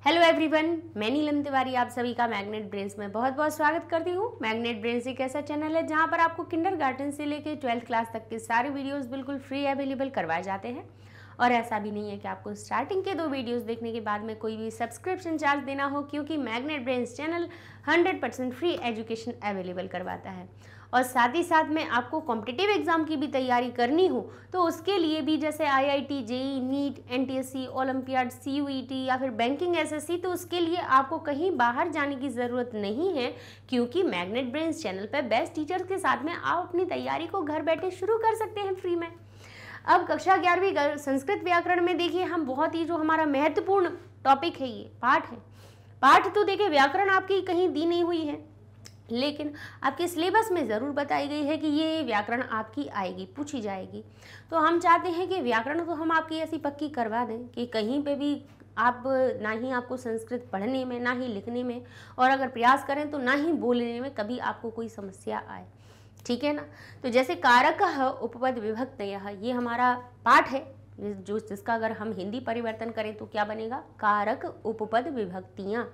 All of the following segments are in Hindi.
हेलो एवरीवन, मैं नीलम तिवारी आप सभी का मैग्नेट ब्रेन्स में बहुत बहुत स्वागत करती हूँ। मैग्नेट ब्रेन्स एक ऐसा चैनल है जहाँ पर आपको किंडरगार्टन से लेकर 12th क्लास तक के सारे वीडियोस बिल्कुल फ्री अवेलेबल करवाए जाते हैं। और ऐसा भी नहीं है कि आपको स्टार्टिंग के 2 वीडियोस देखने के बाद में कोई भी सब्सक्रिप्शन चार्ज देना हो, क्योंकि magnet brains channel 100% free education available करवाता है। और साथ ही साथ में आपको कॉम्पिटिटिव एग्जाम की भी तैयारी करनी हो तो उसके लिए भी, जैसे IIT, JEE, NEET, NTSC, olympiad, CUET या फिर बैंकिंग SSC, तो उसके लिए आपको कहीं बाहर जाने की ज़रूरत नहीं है, क्योंकि मैग्नेट ब्रेन्स चैनल पर बेस्ट टीचर्स के साथ में आप अपनी तैयारी को घर बैठे शुरू कर सकते हैं फ्री में। अब कक्षा 11वीं संस्कृत व्याकरण में देखिए, हम बहुत ही जो हमारा महत्वपूर्ण टॉपिक है, ये पाठ है। पाठ तो देखिए व्याकरण आपकी कहीं दी नहीं हुई है, लेकिन आपके सिलेबस में ज़रूर बताई गई है कि ये व्याकरण आपकी आएगी, पूछी जाएगी। तो हम चाहते हैं कि व्याकरण तो हम आपकी ऐसी पक्की करवा दें कि कहीं पे भी आप ना ही आपको संस्कृत पढ़ने में, ना ही लिखने में, और अगर प्रयास करें तो ना ही बोलने में कभी आपको कोई समस्या आए। ठीक है ना। तो जैसे कारकः उपपद विभक्तयः, ये हमारा पाठ है जिसका अगर हम हिंदी परिवर्तन करें तो क्या बनेगा, कारक उपपद विभक्तियाँ,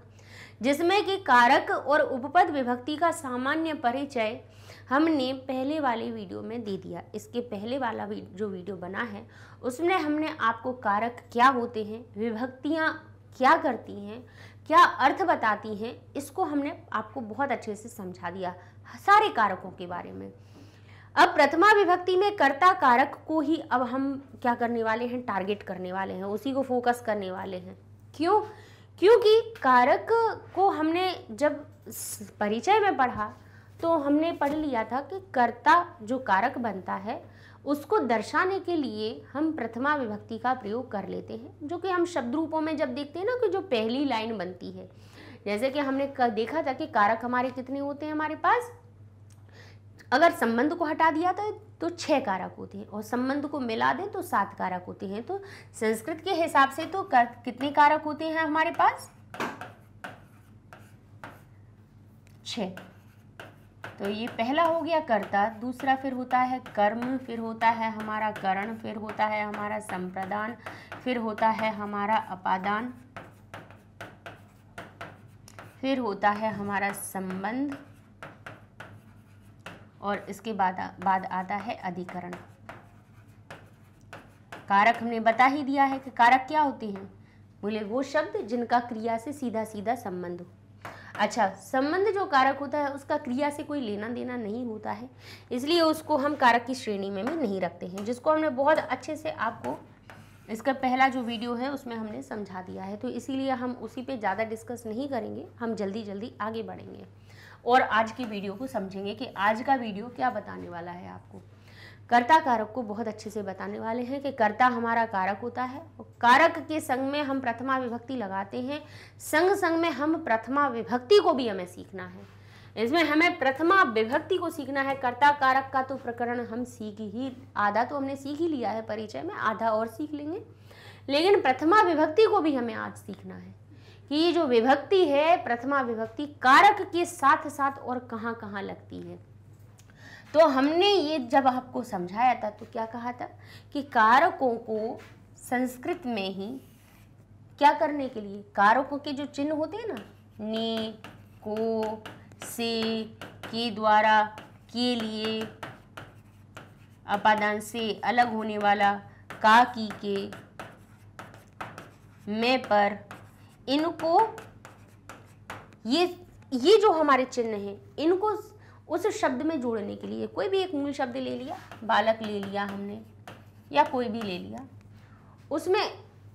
जिसमें कि कारक और उपपद विभक्ति का सामान्य परिचय हमने पहले वाले वीडियो में दे दिया। इसके पहले वाला जो वीडियो बना है उसमें हमने आपको कारक क्या होते हैं, विभक्तियाँ क्या करती हैं, क्या अर्थ बताती हैं, इसको हमने आपको बहुत अच्छे से समझा दिया, सारे कारकों के बारे में। अब प्रथमा विभक्ति में कर्ता कारक को ही अब हम क्या करने वाले हैं, टारगेट करने वाले हैं, उसी को फोकस करने वाले हैं। क्यों? क्योंकि कारक को हमने जब परिचय में पढ़ा तो हमने पढ़ लिया था कि कर्ता जो कारक बनता है उसको दर्शाने के लिए हम प्रथमा विभक्ति का प्रयोग कर लेते हैं, जो कि हम शब्द रूपों में जब देखते हैं ना कि जो पहली लाइन बनती है, जैसे कि हमने देखा था कि कारक हमारे कितने होते हैं हमारे पास, अगर संबंध को हटा दिया था तो 6 कारक होते हैं, और संबंध को मिला दें तो 7 कारक होते हैं। तो संस्कृत के हिसाब से तो कितने कारक होते हैं हमारे पास, 6। तो ये पहला हो गया कर्ता, दूसरा फिर होता है कर्म, फिर होता है हमारा करण, फिर होता है हमारा संप्रदान, फिर होता है हमारा अपादान, फिर होता है हमारा संबंध, और इसके बाद आता है अधिकरण। कारक हमने बता ही दिया है कि कारक क्या होते हैं, बोले वो शब्द जिनका क्रिया से सीधा सीधा संबंध हो। अच्छा, संबंध जो कारक होता है उसका क्रिया से कोई लेना देना नहीं होता है, इसलिए उसको हम कारक की श्रेणी में भी नहीं रखते हैं, जिसको हमने बहुत अच्छे से आपको इसका पहला जो वीडियो है उसमें हमने समझा दिया है। तो इसीलिए हम उसी पे ज़्यादा डिस्कस नहीं करेंगे, हम जल्दी जल्दी आगे बढ़ेंगे और आज की वीडियो को समझेंगे कि आज का वीडियो क्या बताने वाला है। आपको कर्ता कारक को बहुत अच्छे से बताने वाले हैं कि कर्ता हमारा कारक होता है, कारक के संग में हम प्रथमा विभक्ति लगाते हैं, संग संग में हम प्रथमा विभक्ति को भी हमें सीखना है। इसमें हमें प्रथमा विभक्ति को सीखना है। कर्ता कारक का तो प्रकरण हम सीख ही, आधा तो हमने सीख ही लिया है परिचय में, आधा और सीख लेंगे, लेकिन प्रथमा विभक्ति को भी हमें आज सीखना है कि ये जो विभक्ति है, प्रथमा विभक्ति कारक के साथ साथ और कहाँ कहाँ लगती है। तो हमने ये जब आपको समझाया था तो क्या कहा था कि कारकों को संस्कृत में ही क्या करने के लिए, कारकों के जो चिन्ह होते हैं ना, ने, को, से, के द्वारा, के लिए, अपादान से अलग होने वाला, का, की, के, में, पर, इनको ये जो हमारे चिन्ह हैं, इनको उस शब्द में जोड़ने के लिए कोई भी एक मूल शब्द ले लिया, बालक ले लिया हमने या कोई भी ले लिया, उसमें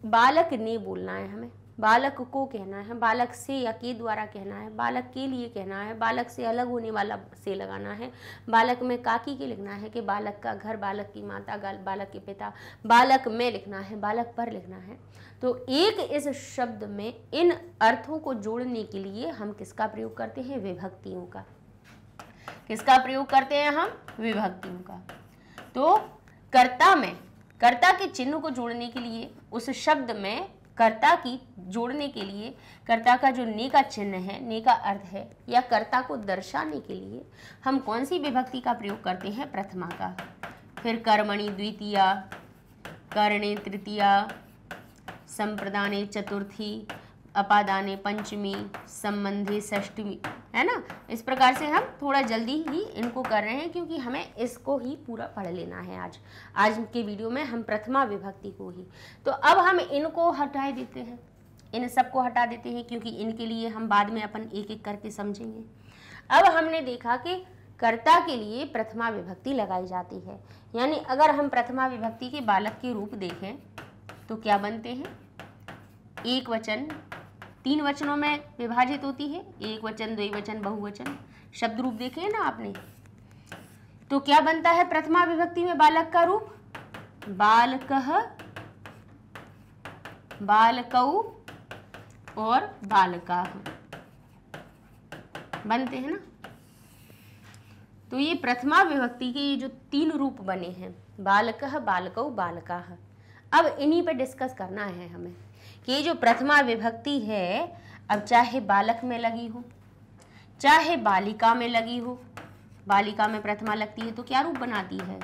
बालक ने बोलना है, हमें बालक को कहना है, बालक से या के द्वारा कहना है, बालक के लिए कहना है, बालक से अलग होने वाला से लगाना है, बालक में काकी के लिखना है कि बालक का घर, बालक की माता, बालक के पिता, बालक में लिखना है, बालक पर लिखना है। तो एक इस शब्द में इन अर्थों को जोड़ने के लिए हम किसका प्रयोग करते हैं, विभक्तियों का। किसका प्रयोग करते हैं हम, विभक्तियों का। तो कर्ता में कर्ता के चिन्ह को जोड़ने के लिए, उस शब्द में कर्ता की जोड़ने के लिए, कर्ता का जो ने का चिन्ह है, ने का अर्थ है, या कर्ता को दर्शाने के लिए हम कौन सी विभक्ति का प्रयोग करते हैं, प्रथमा का। फिर कर्मणि द्वितीया, करणे तृतीया, संप्रदाने चतुर्थी, अपादाने पंचमी, संबंधी षष्टमी, है ना। इस प्रकार से हम थोड़ा जल्दी ही इनको कर रहे हैं क्योंकि हमें इसको ही पूरा पढ़ लेना है आज के वीडियो में हम प्रथमा विभक्ति को ही। तो अब हम इनको हटा देते हैं, इन सबको हटा देते हैं क्योंकि इनके लिए हम बाद में अपन एक एक करके समझेंगे। अब हमने देखा कि कर्ता के लिए प्रथमा विभक्ति लगाई जाती है, यानी अगर हम प्रथमा विभक्ति के बालक के रूप देखें तो क्या बनते हैं, एक वचन 3 वचनों में विभाजित होती है, एक वचन, द्विवचन, बहुवचन। शब्द रूप देखे ना आपने, तो क्या बनता है प्रथमा विभक्ति में बालक का रूप, बालकः, बालकौ और बालकाः बनते हैं ना। तो ये प्रथमा विभक्ति के ये जो 3 रूप बने हैं, बालकः, बालकौ, बालकाः, अब इन्हीं पे डिस्कस करना है हमें कि ये जो प्रथमा विभक्ति है, अब चाहे बालक में लगी हो चाहे बालिका में लगी हो, बालिका में प्रथमा लगती है तो क्या रूप बनाती है,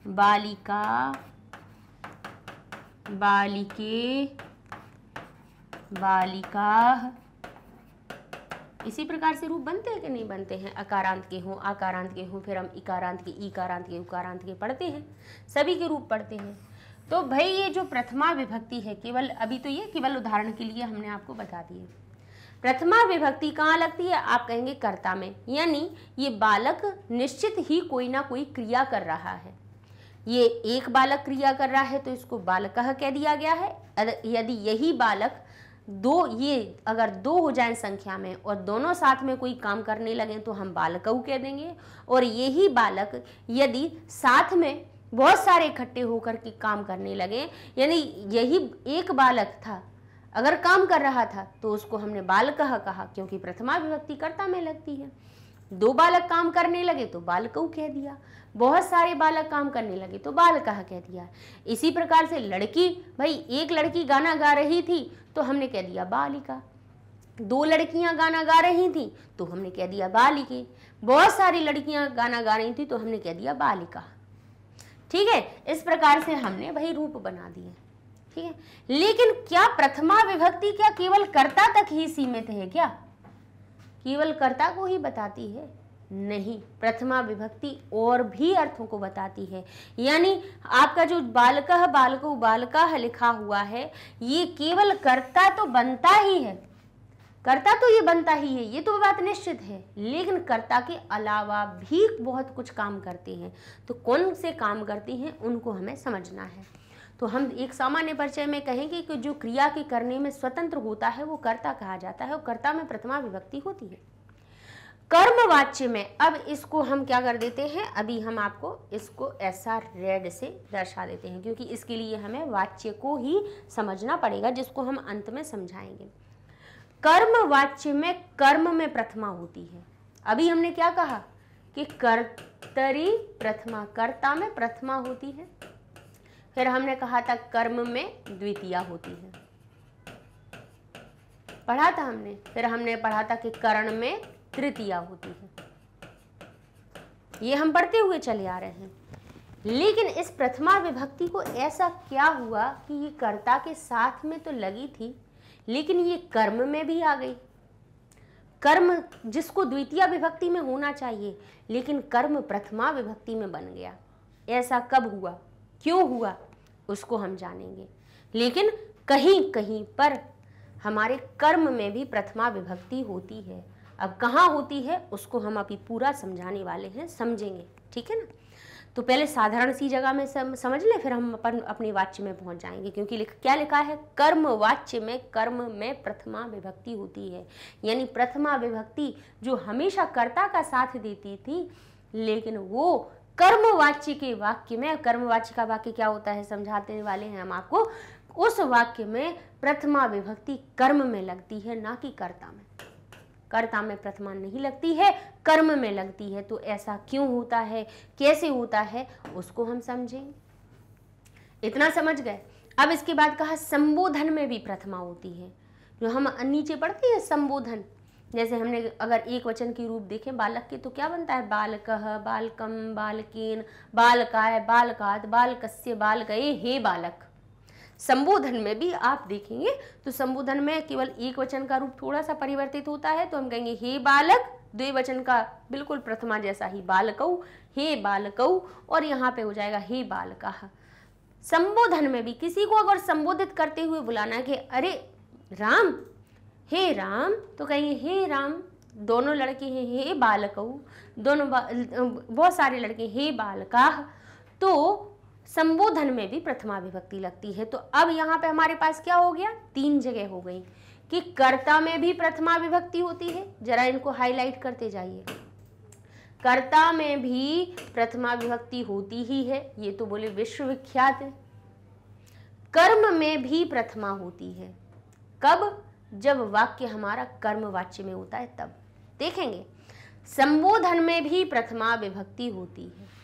बालिका, बालिके, बालिकाः, इसी प्रकार से रूप बनते हैं कि नहीं बनते हैं। अकारांत के हों, आकारांत के हों, फिर हम इकारांत के, ईकारांत के, उकारांत के पढ़ते हैं, सभी के रूप पढ़ते हैं। तो भाई ये जो प्रथमा विभक्ति है, केवल अभी तो ये केवल उदाहरण के लिए हमने आपको बता दिए। प्रथमा विभक्ति कहाँ लगती है, आप कहेंगे कर्ता में, यानी ये बालक निश्चित ही कोई ना कोई क्रिया कर रहा है। ये एक बालक क्रिया कर रहा है तो इसको बालकः कह दिया गया है। यदि यही बालक ये अगर 2 हो जाए संख्या में और दोनों साथ में कोई काम करने लगे तो हम बालकौ कह देंगे। और यही बालक यदि साथ में बहुत सारे इकट्ठे होकर के काम करने लगे, यानी यही एक बालक था अगर काम कर रहा था तो उसको हमने बालकः कहा क्योंकि प्रथमा विभक्ति कर्ता में लगती है। 2 बालक काम करने लगे तो बालकौ कह दिया, बहुत सारे बालक काम करने लगे तो बालकः कह दिया। इसी प्रकार से लड़की, भाई एक लड़की गाना गा रही थी तो हमने कह दिया बालिका, 2 लड़कियां गाना गा रही थी तो हमने कह दिया बालिके, बहुत सारी लड़कियां गाना गा रही थी तो हमने कह दिया बालिका। ठीक है, इस प्रकार से हमने भाई रूप बना दिए। ठीक है, लेकिन क्या प्रथमा विभक्ति क्या केवल कर्ता तक ही सीमित है क्या, केवल कर्ता को ही बताती है? नहीं, प्रथमा विभक्ति और भी अर्थों को बताती है। यानी आपका जो बालकः, बालकौ, बालकाः लिखा हुआ है, ये केवल कर्ता तो बनता ही है, कर्ता तो ये बनता ही है, ये तो बात निश्चित है, लेकिन कर्ता के अलावा भी बहुत कुछ काम करते हैं। तो कौन से काम करते हैं उनको हमें समझना है। तो हम एक सामान्य परिचय में कहेंगे कि जो क्रिया के करने में स्वतंत्र होता है वो कर्ता कहा जाता है और कर्ता में प्रथमा विभक्ति होती है। कर्मवाच्य में अब इसको हम क्या कर देते हैं, अभी हम आपको इसको ऐसा रेड से दर्शा देते हैं क्योंकि इसके लिए हमें वाच्य को ही समझना पड़ेगा, जिसको हम अंत में समझाएंगे। कर्मवाच्य में कर्म में प्रथमा होती है। अभी हमने क्या कहा कि कर्तरी प्रथमा, कर्ता में प्रथमा होती है। फिर हमने कहा था कर्म में द्वितीया होती है, पढ़ा था हमने। फिर हमने पढ़ा था कि करण में तृतीया होती है। ये हम पढ़ते हुए चले आ रहे हैं। लेकिन इस प्रथमा विभक्ति को ऐसा क्या हुआ कि ये कर्ता के साथ में तो लगी थी लेकिन ये कर्म में भी आ गई। कर्म जिसको द्वितीय विभक्ति में होना चाहिए, लेकिन कर्म प्रथमा विभक्ति में बन गया। ऐसा कब हुआ, क्यों हुआ, उसको हम जानेंगे। लेकिन कहीं कहीं पर हमारे कर्म में भी प्रथमा विभक्ति होती है। अब कहाँ होती है उसको हम अभी पूरा समझाने वाले हैं, समझेंगे, ठीक है ना। तो पहले साधारण सी जगह में समझ ले, फिर हम अपने वाच्य में पहुंच जाएंगे। क्योंकि क्या लिखा है, कर्म वाच्य में कर्म में प्रथमा विभक्ति होती है। यानी प्रथमा विभक्ति जो हमेशा कर्ता का साथ देती थी, लेकिन वो कर्मवाच्य के वाक्य में, कर्मवाच्य का वाक्य क्या होता है समझाते वाले हैं हम आपको, उस वाक्य में प्रथमा विभक्ति कर्म में लगती है, ना कि कर्ता में। कर्ता में प्रथमा नहीं लगती है, कर्म में लगती है। तो ऐसा क्यों होता है, कैसे होता है, उसको हम समझेंगे। इतना समझ गए। अब इसके बाद कहा संबोधन में भी प्रथमा होती है। जो हम नीचे पढ़ते हैं संबोधन, जैसे हमने अगर एक वचन की रूप देखें बालक के, तो क्या बनता है, बालकः, बालकम, बालकेन, बालकाय, बालकात्, बालकस्य, बालकये, हे बालक। संबोधन में भी आप देखेंगे तो संबोधन में केवल एक वचन का रूप थोड़ा सा परिवर्तित होता है, तो हम कहेंगे हे बालक, द्विवचन का बिल्कुल प्रथमा जैसा ही बालकौ, हे बालकौ, और यहाँ पे हो जाएगा हे बालकः। संबोधन में भी किसी को अगर संबोधित करते हुए बुलाना कि अरे राम, हे राम, तो कहेंगे हे राम। दोनों लड़के हैं हे बालकौ, दोनों बहुत सारे लड़के हे बालकाः, तो संबोधन में भी प्रथमा विभक्ति लगती है। तो अब यहाँ पे हमारे पास क्या हो गया, 3 जगह हो गई कि कर्ता में भी प्रथमा विभक्ति होती है। जरा इनको हाईलाइट करते जाइए। कर्ता में भी प्रथमा विभक्ति होती ही है, ये तो बोले विश्वविख्यात है। कर्म में भी प्रथमा होती है। कब? जब वाक्य हमारा कर्मवाच्य में होता है तब देखेंगे। संबोधन में भी प्रथमा विभक्ति होती है।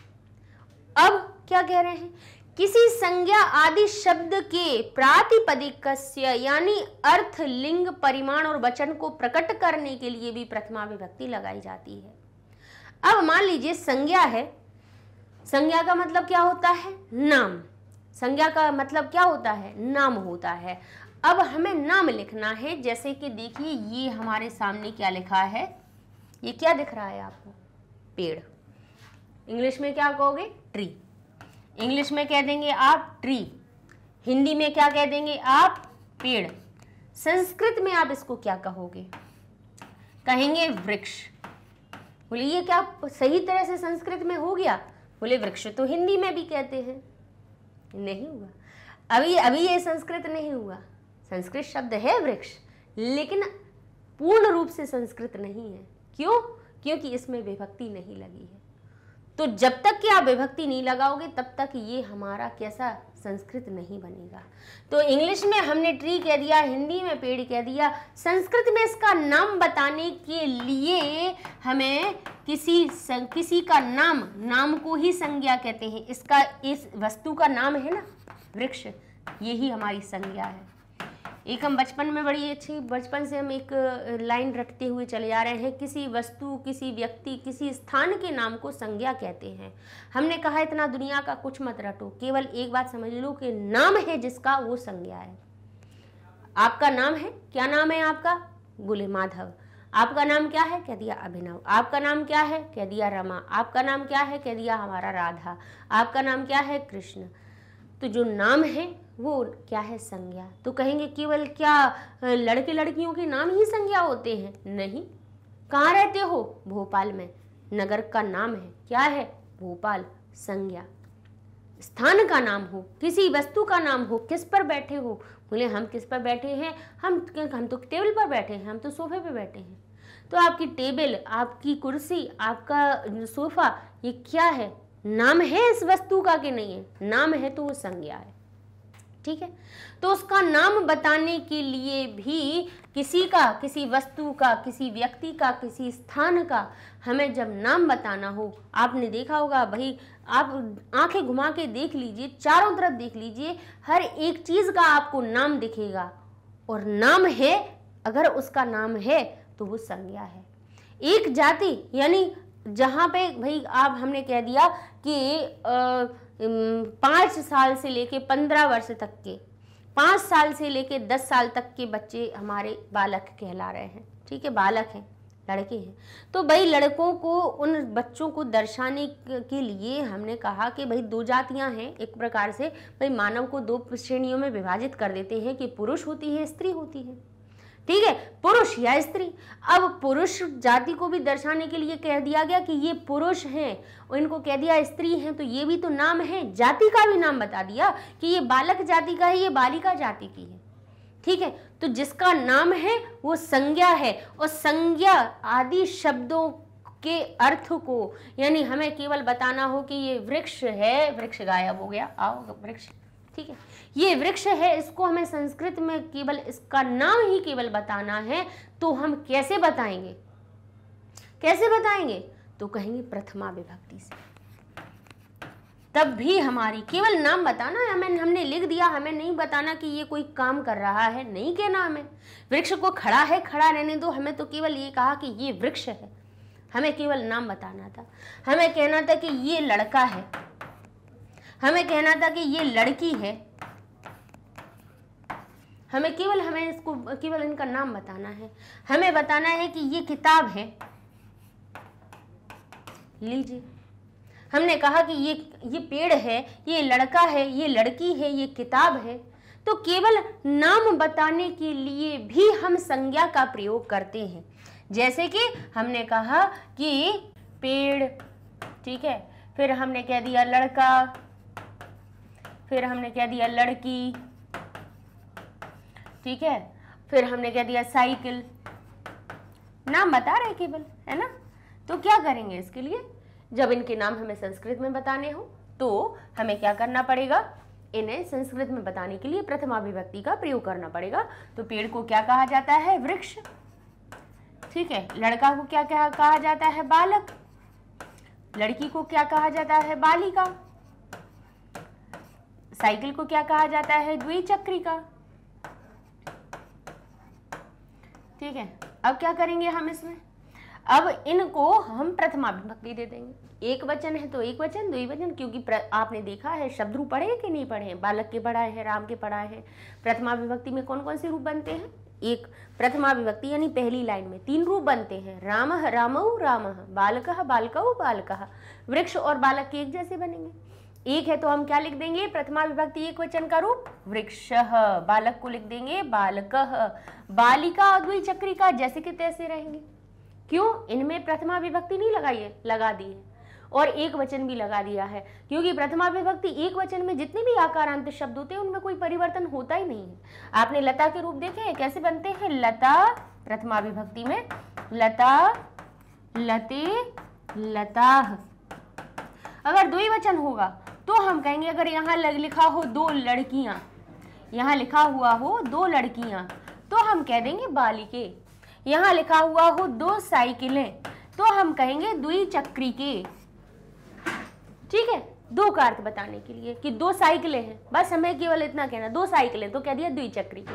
अब क्या कह रहे हैं, किसी संज्ञा आदि शब्द के प्रातिपदिकस्य यानी अर्थ, लिंग, परिमाण और वचन को प्रकट करने के लिए भी प्रथमा विभक्ति लगाई जाती है। अब मान लीजिए संज्ञा है, संज्ञा का मतलब क्या होता है, नाम। संज्ञा का मतलब क्या होता है, नाम होता है। अब हमें नाम लिखना है, जैसे कि देखिए ये हमारे सामने क्या लिखा है, ये क्या दिख रहा है आपको, पेड़। इंग्लिश में क्या कहोगे, ट्री। इंग्लिश में कह देंगे आप ट्री, हिंदी में क्या कह देंगे आप, पेड़। संस्कृत में आप इसको क्या कहोगे, कहेंगे वृक्ष। बोले ये क्या सही तरह से संस्कृत में हो गया, बोले वृक्ष तो हिंदी में भी कहते हैं। नहीं हुआ, अभी ये संस्कृत नहीं हुआ। संस्कृत शब्द है वृक्ष, लेकिन पूर्ण रूप से संस्कृत नहीं है। क्यों? क्योंकि इसमें विभक्ति नहीं लगी है। तो जब तक कि आप विभक्ति नहीं लगाओगे तब तक ये हमारा कैसा संस्कृत नहीं बनेगा। तो इंग्लिश में हमने ट्री कह दिया, हिंदी में पेड़ कह दिया। संस्कृत में इसका नाम बताने के लिए हमें किसी का नाम को ही संज्ञा कहते हैं। इसका, इस वस्तु का नाम है ना वृक्ष, यही हमारी संज्ञा है। एक हम बचपन में बड़ी अच्छी, बचपन से हम एक लाइन रटते हुए चले जा रहे हैं, किसी वस्तु, किसी व्यक्ति, किसी स्थान के नाम को संज्ञा कहते हैं। हमने कहा इतना दुनिया का कुछ मत रटो, केवल एक बात समझ लो कि नाम है जिसका वो संज्ञा है। आपका नाम है, क्या नाम है आपका, बोले माधव। आपका नाम क्या है, कह दिया अभिनव। आपका नाम क्या है, कह दिया रमा। आपका नाम क्या है, कह दिया हमारा राधा। आपका नाम क्या है, कृष्ण। तो जो नाम है वो क्या है, संज्ञा। तो कहेंगे केवल क्या लड़के लड़कियों के नाम ही संज्ञा होते हैं, नहीं। कहाँ रहते हो, भोपाल में, नगर का नाम है क्या है, भोपाल, संज्ञा। स्थान का नाम हो, किसी वस्तु का नाम हो, किस पर बैठे हो, बोले हम किस पर बैठे हैं, हम तो टेबल पर बैठे हैं, हम तो सोफे पे बैठे हैं। तो आपकी टेबल, आपकी कुर्सी, आपका सोफा, ये क्या है, नाम है इस वस्तु का कि नहीं है, नाम है तो वो संज्ञा है। ठीक है, तो उसका नाम बताने के लिए भी किसी वस्तु का, किसी व्यक्ति का, किसी स्थान का हमें जब नाम बताना हो, आपने देखा होगा भाई, आप आंखें घुमा के देख लीजिए, चारों तरफ देख लीजिए, हर एक चीज का आपको नाम दिखेगा। और नाम है, अगर उसका नाम है तो वो संज्ञा है। एक जाति यानी जहाँ पे भाई आप, हमने कह दिया कि 5 साल से लेके 15 वर्ष तक के, 5 साल से लेके 10 साल तक के बच्चे हमारे बालक कहला रहे हैं। ठीक है, बालक हैं, लड़के हैं। तो भाई लड़कों को, उन बच्चों को दर्शाने के लिए हमने कहा कि भाई 2 जातियां हैं। एक प्रकार से भाई मानव को 2 श्रेणियों में विभाजित कर देते हैं कि पुरुष होती है, स्त्री होती है। ठीक है, पुरुष या स्त्री। अब पुरुष जाति को भी दर्शाने के लिए कह दिया गया कि ये पुरुष हैं, और इनको कह दिया स्त्री हैं, तो ये भी तो नाम है, जाति का भी नाम बता दिया कि ये बालक जाति का है, ये बालिका जाति की है। ठीक है, तो जिसका नाम है वो संज्ञा है। और संज्ञा आदि शब्दों के अर्थ को, यानी हमें केवल बताना हो कि ये वृक्ष है, वृक्ष गायब हो गया, आओ वृक्ष, ठीक है, ये वृक्ष है, इसको हमें संस्कृत में केवल इसका नाम ही केवल बताना है। तो हम कैसे बताएंगे, कैसे बताएंगे, तो कहेंगे प्रथमा विभक्ति से। तब भी हमारी केवल नाम बताना है, हमने लिख दिया, हमें नहीं बताना कि ये कोई काम कर रहा है, नहीं कहना हमें। वृक्ष को खड़ा है, खड़ा रहने दो, हमें तो केवल ये कहा कि ये वृक्ष है, हमें केवल नाम बताना था। हमें कहना था कि ये लड़का है, हमें कहना था कि ये लड़की है, हमें इसको केवल इनका नाम बताना है। हमें बताना है कि ये किताब है, लीजिए। हमने कहा कि ये पेड़ है, ये लड़का है, ये लड़की है, ये किताब है। तो केवल नाम बताने के लिए भी हम संज्ञा का प्रयोग करते हैं। जैसे कि हमने कहा कि पेड़, ठीक है, फिर हमने कह दिया लड़का, फिर हमने कह दिया लड़की, ठीक है, फिर हमने कह दिया साइकिल। नाम बता रहे केवल, है ना। तो क्या करेंगे इसके लिए, जब इनके नाम हमें संस्कृत में बताने हो तो हमें क्या करना पड़ेगा, इन्हें संस्कृत में बताने के लिए प्रथमा विभक्ति का प्रयोग करना पड़ेगा। तो पेड़ को क्या कहा जाता है, वृक्ष, ठीक है। लड़का को क्या कहा जाता है, बालक। लड़की को क्या कहा जाता है, बालिका। साइकिल को क्या कहा जाता है, द्विचक्रिका, ठीक है। अब क्या करेंगे हम इसमें, अब इनको हम प्रथमा विभक्ति दे देंगे। एक वचन है तो एक वचन, द्विवचन, क्योंकि आपने देखा है शब्द रूप पढ़े कि नहीं पढ़े, बालक के पढ़ाए हैं, राम के पढ़ाए हैं। प्रथमा विभक्ति में कौन कौन से रूप बनते हैं, एक प्रथमा विभक्ति यानी पहली लाइन में 3 रूप बनते हैं, रामः रामौ रामः, बालकः बालकौ बालकः। वृक्ष और बालक के एक जैसे बनेंगे। एक है तो हम क्या लिख देंगे, प्रथमा विभक्ति एक वचन का रूप वृक्षः, बालक को लिख देंगे बालकः, बालिका और द्विचक्रिका जैसे कि तैसे रहेंगे। क्यों, इनमें प्रथमा विभक्ति नहीं लगाई है, लगा दी है, और एक वचन भी लगा दिया है, क्योंकि प्रथमा विभक्ति एक वचन में जितने भी आकारांत शब्द होते हैं उनमें कोई परिवर्तन होता ही नहीं है। आपने लता के रूप देखे हैं कैसे बनते हैं, लता प्रथमा विभक्ति में लता, लते, लताः। अगर द्विवचन होगा तो हम कहेंगे, अगर यहाँ लिखा हो 2 लड़कियां, यहाँ लिखा हुआ हो 2 लड़कियां, तो हम कह देंगे बालिके। यहाँ लिखा हुआ हो 2 साइकिलें, तो हम कहेंगे द्विचक्रिके, ठीक है। 2 का अर्थ बताने के लिए कि 2 साइकिलें हैं, बस हमें केवल इतना कहना, 2 साइकिलें तो कह दिया द्विचक्रिके,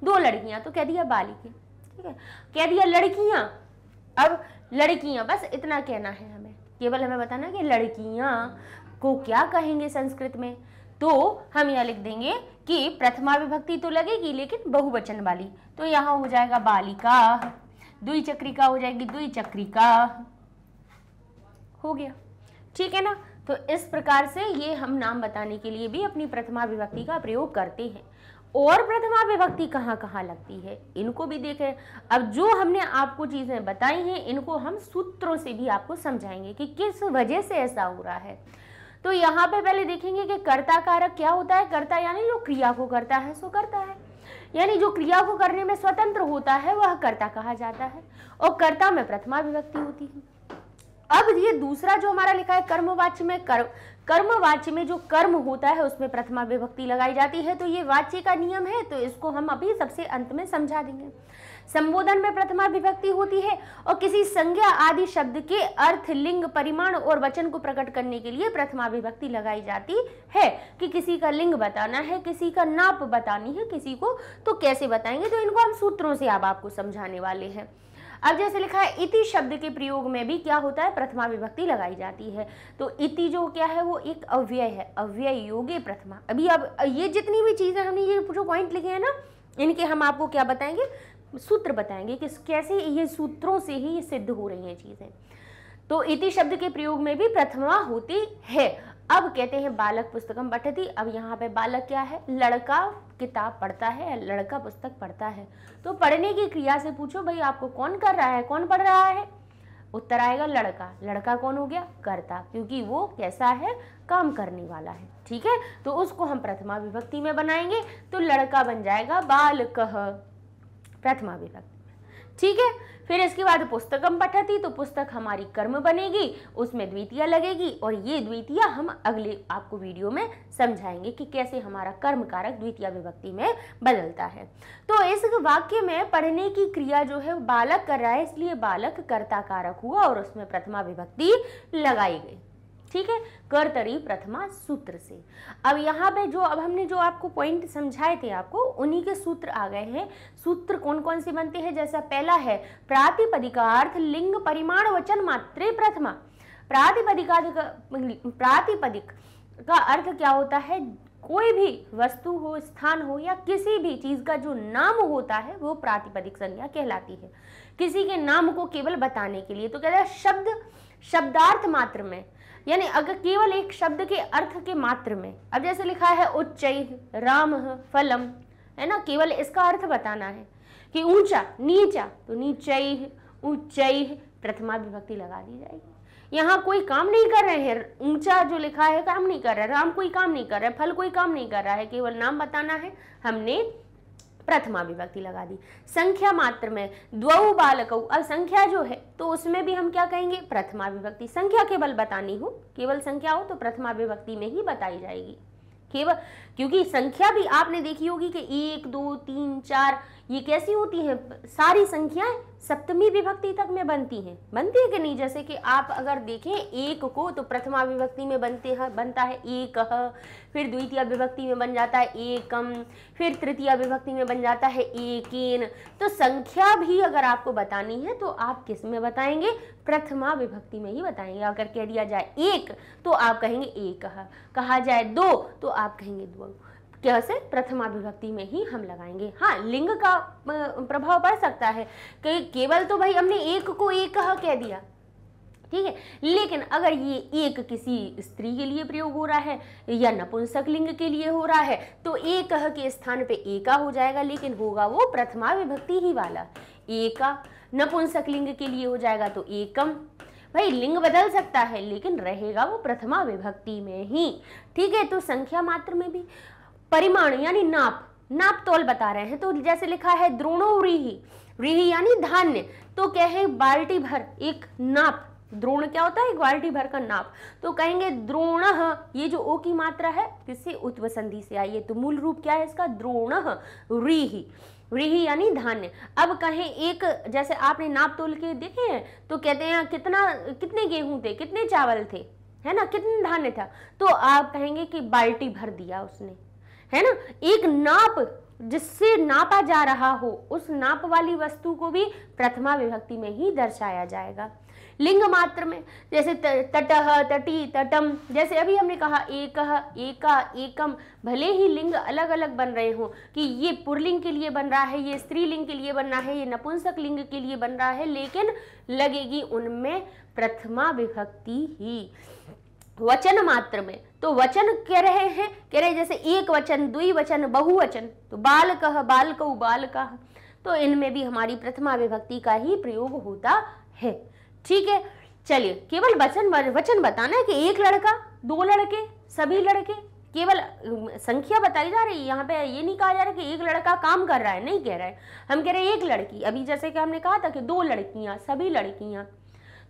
2 लड़कियां तो कह दिया बालिके, ठीक है। कह दिया लड़कियां, अब लड़कियां, बस इतना कहना है हमें, केवल हमें बताना कि लड़कियां को क्या कहेंगे संस्कृत में। तो हम यह लिख देंगे कि प्रथमा विभक्ति तो लगेगी लेकिन बहुवचन वाली, तो यहाँ हो जाएगा बालिका, द्विचक्रिका हो जाएगी द्विचक्रिका, हो गया, ठीक है ना। तो इस प्रकार से ये हम नाम बताने के लिए भी अपनी प्रथमा विभक्ति का प्रयोग करते हैं। और प्रथमा विभक्ति कहाँ कहाँ लगती है इनको भी देखें। अब जो हमने आपको चीजें बताई हैं इनको हम सूत्रों से भी आपको समझाएंगे कि किस वजह से ऐसा हो रहा है। तो यहाँ पे पहले देखेंगे कि कर्ता कारक क्या होता है। कर्ता यानी जो क्रिया को करता है सो करता है, यानी जो क्रिया को करने में स्वतंत्र होता है वह कर्ता कहा जाता है, और कर्ता में प्रथमा विभक्ति होती है। अब ये दूसरा जो हमारा लिखा है कर्मवाच्य में, कर्मवाच्य में जो कर्म होता है उसमें प्रथमा विभक्ति लगाई जाती है। तो ये वाच्य का नियम है, तो इसको हम अभी सबसे अंत में समझा देंगे। संबोधन में प्रथमा विभक्ति होती है, और किसी संज्ञा आदि शब्द के अर्थ, लिंग, परिमाण और वचन को प्रकट करने के लिए प्रथमा विभक्ति लगाई जाती है। कि किसी का लिंग बताना है, किसी का नाप बतानी है किसी को, तो कैसे बताएंगे, तो इनको हम सूत्रों से अब आपको समझाने वाले हैं। अब जैसे लिखा है इति शब्द के प्रयोग में भी क्या होता है, प्रथमा विभक्ति लगाई जाती है। तो इति जो क्या है वो एक अव्यय है, अव्यय योगे प्रथमा। अभी अब ये जितनी भी चीजें हमने ये जो पॉइंट लिखे हैं ना, इनके हम आपको क्या बताएंगे, सूत्र बताएंगे कि कैसे ये सूत्रों से ही सिद्ध हो रही हैं चीजें। तो इति शब्द के प्रयोग में भी प्रथमा होती है। अब कहते हैं बालक पुस्तकम पठति। अब यहाँ पे बालक क्या है, लड़का किताब पढ़ता है, लड़का पुस्तक पढ़ता है। तो पढ़ने की क्रिया से पूछो भाई आपको कौन कर रहा है, कौन पढ़ रहा है, उत्तर आएगा लड़का। लड़का कौन हो गया, कर्ता, क्योंकि वो कैसा है, काम करने वाला है, ठीक है। तो उसको हम प्रथमा विभक्ति में बनाएंगे, तो लड़का बन जाएगा बालकः प्रथमा विभक्ति, ठीक है। फिर इसके बाद पुस्तकम पठति, तो पुस्तक हमारी कर्म बनेगी, उसमें द्वितीया लगेगी, और ये द्वितीया हम अगले आपको वीडियो में समझाएंगे कि कैसे हमारा कर्म कारक द्वितीया विभक्ति में बदलता है। तो इस वाक्य में पढ़ने की क्रिया जो है बालक कर रहा है, इसलिए बालक कर्ता कारक हुआ और उसमें प्रथमा विभक्ति लगाई गई, ठीक है, कर्तरी प्रथमा सूत्र से। अब यहाँ पे जो अब हमने जो आपको पॉइंट समझाए थे आपको, उन्हीं के सूत्र आ गए हैं। सूत्र कौन कौन से बनते हैं, जैसा पहला है प्रातिपदिकार्थ लिंग परिमाण वचन मात्रे प्रथमा। प्रातिपदिक का अर्थ क्या होता है, कोई भी वस्तु हो, स्थान हो या किसी भी चीज का जो नाम होता है वो प्रातिपदिक संज्ञा कहलाती है। किसी के नाम को केवल बताने के लिए तो कहते हैं शब्द शब्दार्थ मात्र में, यानी अगर केवल एक शब्द के अर्थ के मात्र में, अब जैसे लिखा है उच्चैः रामः फलम, है ना, केवल इसका अर्थ बताना है कि ऊंचा नीचा, तो नीचैः उच्चैः प्रथमा विभक्ति लगा दी जाएगी। यहाँ कोई काम नहीं कर रहे हैं, ऊंचा जो लिखा है काम नहीं कर रहा है, राम कोई काम नहीं कर रहा है, फल कोई काम नहीं कर रहा है, केवल नाम बताना है, हमने प्रथमा विभक्ति लगा दी। संख्या मात्र में द्वौ बालकौ, अब संख्या जो है तो उसमें भी हम क्या कहेंगे, प्रथमा विभक्ति। संख्या केवल बतानी हो, केवल संख्या हो तो प्रथमा विभक्ति में ही बताई जाएगी केवल, क्योंकि संख्या भी आपने देखी होगी कि 1 2 3 4 ये कैसी होती हैं, सारी संख्याएं सप्तमी विभक्ति तक में बनती हैं, बनती है कि नहीं। जैसे कि आप अगर देखें एक को तो प्रथमा विभक्ति में बनता है एकः, फिर द्वितीय विभक्ति में बन जाता है एकम, फिर तृतीय विभक्ति में बन जाता है एकेन। तो संख्या भी अगर आपको बतानी है तो आप किस में बताएंगे, प्रथमा विभक्ति में ही बताएंगे। अगर कह दिया जाए एक तो आप कहेंगे एकः, कहा जाए दो तो आप कहेंगे द्वौ, कैसे, प्रथमा विभक्ति में ही हम लगाएंगे। हाँ, लिंग का प्रभाव पड़ सकता है कि केवल तो भाई हमने एक को एकः कह दिया, ठीक है, लेकिन अगर ये एक किसी स्त्री के लिए प्रयोग हो रहा है या नपुंसक लिंग के लिए हो रहा है तो एकः के स्थान पे एका हो जाएगा, लेकिन होगा वो प्रथमा विभक्ति ही वाला एका। नपुंसक लिंग के लिए हो जाएगा तो एकम। भाई लिंग बदल सकता है लेकिन रहेगा वो प्रथमा विभक्ति में ही, ठीक है। तो संख्या मात्र में भी परिमाण यानी नाप तोल बता रहे हैं, तो जैसे लिखा है द्रोणो व्रीहि, व्रीहि यानी धान्य, तो क्या है, बाल्टी भर एक नाप, द्रोण क्या होता है, एक बाल्टी भर का नाप, तो कहेंगे द्रोणः, ये जो ओ की मात्रा है किससे, उत्व संधि से आई है, तो मूल रूप क्या है इसका, द्रोणः व्रीहि, व्रीहि यानी धान्य। अब कहें एक, जैसे आपने नाप तोल के देखे हैं तो कहते हैं कितने गेहूं थे, कितने चावल थे, है ना, कितने धान्य था, तो आप कहेंगे कि बाल्टी भर दिया उसने, है ना। एक नाप जिससे नापा जा रहा हो उस नाप वाली वस्तु को भी प्रथमा विभक्ति में ही दर्शाया जाएगा। लिंग मात्र में जैसे तटः तटी तटम, जैसे अभी हमने कहा एकः एका एकम, भले ही लिंग अलग अलग बन रहे हो कि ये पुल्लिंग के लिए बन रहा है, ये स्त्रीलिंग के लिए बन रहा है, ये नपुंसक लिंग के लिए बन रहा है, लेकिन लगेगी उनमें प्रथमा विभक्ति ही। वचन मात्र में तो वचन कह रहे जैसे एक वचन, द्विवचन, बहुवचन, तो बालकः बालकौ बालकाः, तो इनमें भी हमारी प्रथमा विभक्ति का ही प्रयोग होता है, ठीक है। चलिए, केवल वचन बताना है कि एक लड़का, दो लड़के, सभी लड़के, केवल संख्या बताई जा रही है। यहाँ पे ये नहीं कहा जा रहा कि एक लड़का काम कर रहा है, नहीं कह रहा है, हम कह रहे हैं एक लड़की। अभी जैसे कि हमने कहा था कि दो लड़कियां, सभी लड़कियां,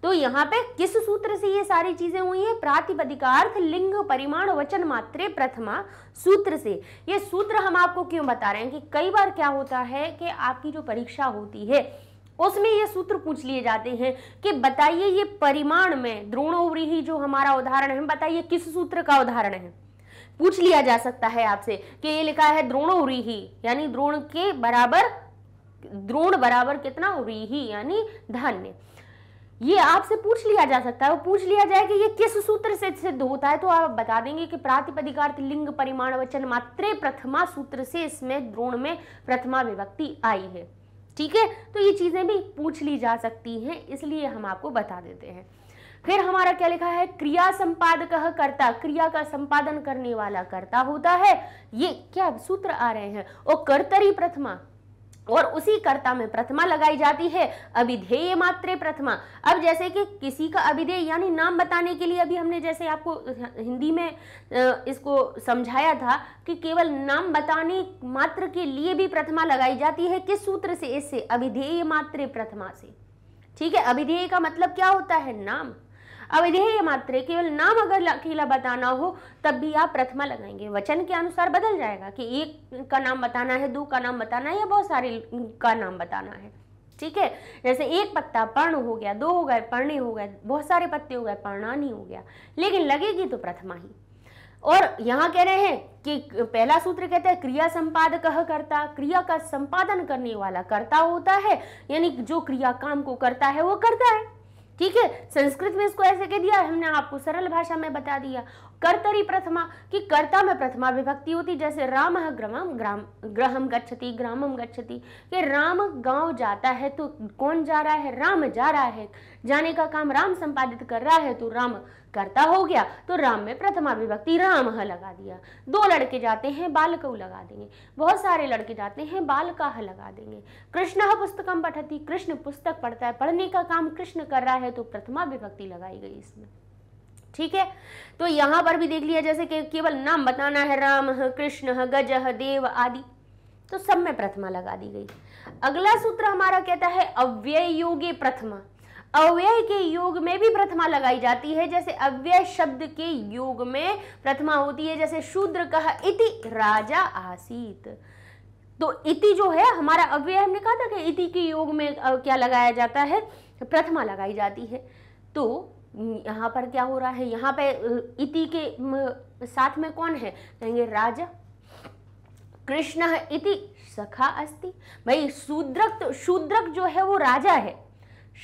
तो यहाँ पे किस सूत्र से ये सारी चीजें हुई है, प्रातिपदिकार्थ लिंग परिमाण वचन मात्रे प्रथमा सूत्र से। ये सूत्र हम आपको क्यों बता रहे हैं कि कई बार क्या होता है कि आपकी जो परीक्षा होती है उसमें ये सूत्र पूछ लिए जाते हैं कि बताइए ये परिमाण में द्रोणो व्रीहि जो हमारा उदाहरण है, बताइए किस सूत्र का उदाहरण है, पूछ लिया जा सकता है आपसे कि ये लिखा है द्रोणो व्रीहि यानी द्रोण के बराबर, द्रोण बराबर कितना, व्रीहि यानी धान्य, ये आपसे पूछ लिया जा सकता है। वो पूछ लिया जाए कि ये किस सूत्र से सिद्ध होता है, तो आप बता देंगे कि प्रातिपदिकार्थ लिंग परिमाण वचन मात्रे प्रथमा सूत्र से इसमें द्रोण में प्रथमा विभक्ति आई है, ठीक है। तो ये चीजें भी पूछ ली जा सकती हैं, इसलिए हम आपको बता देते हैं। फिर हमारा क्या लिखा है, क्रिया संपादकः कर्ता, क्रिया का संपादन करने वाला कर्ता होता है, ये क्या सूत्र आ रहे हैं, और कर्तरी प्रथमा, और उसी कर्ता में प्रथमा लगाई जाती है, अभिधेय मात्रे प्रथमा। अब जैसे कि किसी का अभिधेय यानी नाम बताने के लिए अभी हमने जैसे आपको हिंदी में इसको समझाया था कि केवल नाम बताने मात्र के लिए भी प्रथमा लगाई जाती है, किस सूत्र से, इससे अभिधेय मात्रे प्रथमा से, ठीक है। अभिधेय का मतलब क्या होता है, नाम। अविधेय मात्रे केवल नाम अगर अकेला बताना हो तब भी आप प्रथमा लगाएंगे, वचन के अनुसार बदल जाएगा कि एक का नाम बताना है, दो का नाम बताना है, या बहुत सारे का नाम बताना है, ठीक है। जैसे एक पत्ता पर्ण हो गया, दो हो गए पर्णे हो गए, बहुत सारे पत्ते हो गए पर्णानी हो गया, लेकिन लगेगी तो प्रथमा ही। और यहाँ कह रहे हैं कि पहला सूत्र कहता है क्रिया संपादकः कर्ता, क्रिया का संपादन करने वाला कर्ता होता है, यानी जो क्रिया काम को करता है वो करता है, ठीक है। संस्कृत में इसको ऐसे कह दिया, हमने आपको सरल भाषा में बता दिया। कर्तरी प्रथमा, कि कर्ता में प्रथमा विभक्ति होती, जैसे रामः गृहं गच्छति, ग्रामम गच्छति, कि राम गांव जाता है तो कौन जा रहा है, राम जा रहा है, जाने का काम राम संपादित कर रहा है तो राम कर्ता हो गया, तो राम में प्रथमा विभक्ति रामः लगा दिया। दो लड़के जाते हैं बालकौ लगा देंगे, बहुत सारे लड़के जाते हैं बालकाः लगा देंगे। कृष्णः पुस्तकम पठति, कृष्ण पुस्तक पढ़ता है, पढ़ने का काम कृष्ण कर रहा है तो प्रथमा विभक्ति लगाई गई इसमें। ठीक है, तो यहां पर भी देख लिया, जैसे कि केवल नाम बताना है, राम कृष्ण गजः देव आदि, तो सब में प्रथमा लगा दी गई। अगला सूत्र हमारा कहता है अव्यय योगे प्रथमा, अव्यय के योग में भी प्रथमा लगाई जाती है। जैसे अव्यय शब्द के योग में प्रथमा होती है, जैसे शूद्र कह इति राजा आसीत, तो इति जो है हमारा अव्यय, हमने कहा था कि इति के योग में क्या लगाया जाता है, प्रथमा लगाई जाती है। तो यहाँ पर क्या हो रहा है, यहाँ पे इति के साथ में कौन है, कहेंगे राजा। कृष्ण इति सखा अस्ति, भाई शूद्रक जो है वो राजा है,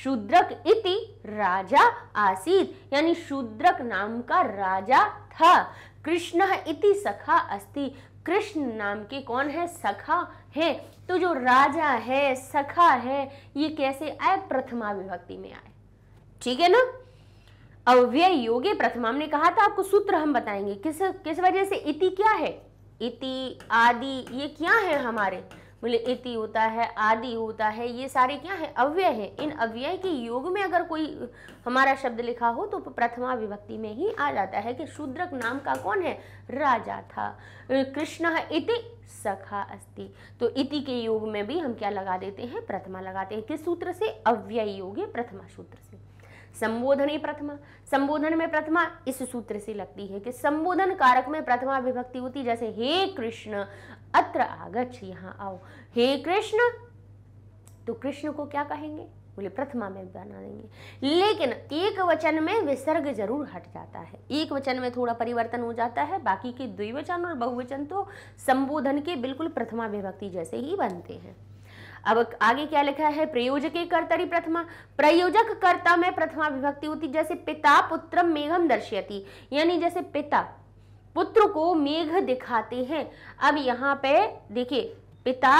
शूद्रक इति राजा आसीत, यानी शूद्रक नाम का राजा था। कृष्ण इति सखा अस्ति, कृष्ण नाम के कौन है, सखा है। तो जो राजा है, सखा है, ये कैसे आए, प्रथमा विभक्ति में आए। ठीक है ना। अव्यय योगे प्रथमा, हमने कहा था आपको सूत्र हम बताएंगे, किस वजह से। इति क्या है, इति आदि, ये क्या है हमारे, बोले इति होता है, आदि होता है, ये सारे क्या है, अव्यय है। इन अव्यय के योग में अगर कोई हमारा शब्द लिखा हो तो प्रथमा विभक्ति में ही आ जाता है कि शूद्रक नाम का कौन है, राजा था। कृष्ण इति सखा अस्ति, तो इति के योग में भी हम क्या लगा देते हैं, प्रथमा लगाते हैं। किस सूत्र से, अव्यय योगे प्रथमा सूत्र से। संबोधन ही प्रथमा, संबोधन में प्रथमा इस सूत्र से लगती है कि संबोधन कारक में प्रथमा विभक्ति होती, जैसे हे कृष्ण अत्र आगच्छ, यहाँ आओ, हे कृष्ण, तो कृष्ण को क्या कहेंगे, बोले प्रथमा में बना देंगे। लेकिन एक वचन में विसर्ग जरूर हट जाता है, एक वचन में थोड़ा परिवर्तन हो जाता है, बाकी के द्विवचन और बहुवचन तो संबोधन के बिल्कुल प्रथमा विभक्ति जैसे ही बनते हैं। अब आगे क्या लिखा है, प्रयोजके कर्तरि प्रथमा, प्रयोजक कर्ता में प्रथमा विभक्ति होती, जैसे पिता पुत्रम मेघम दर्शयति, यानी जैसे पिता पुत्र को मेघ दिखाते हैं। अब यहाँ पे देखिए, पिता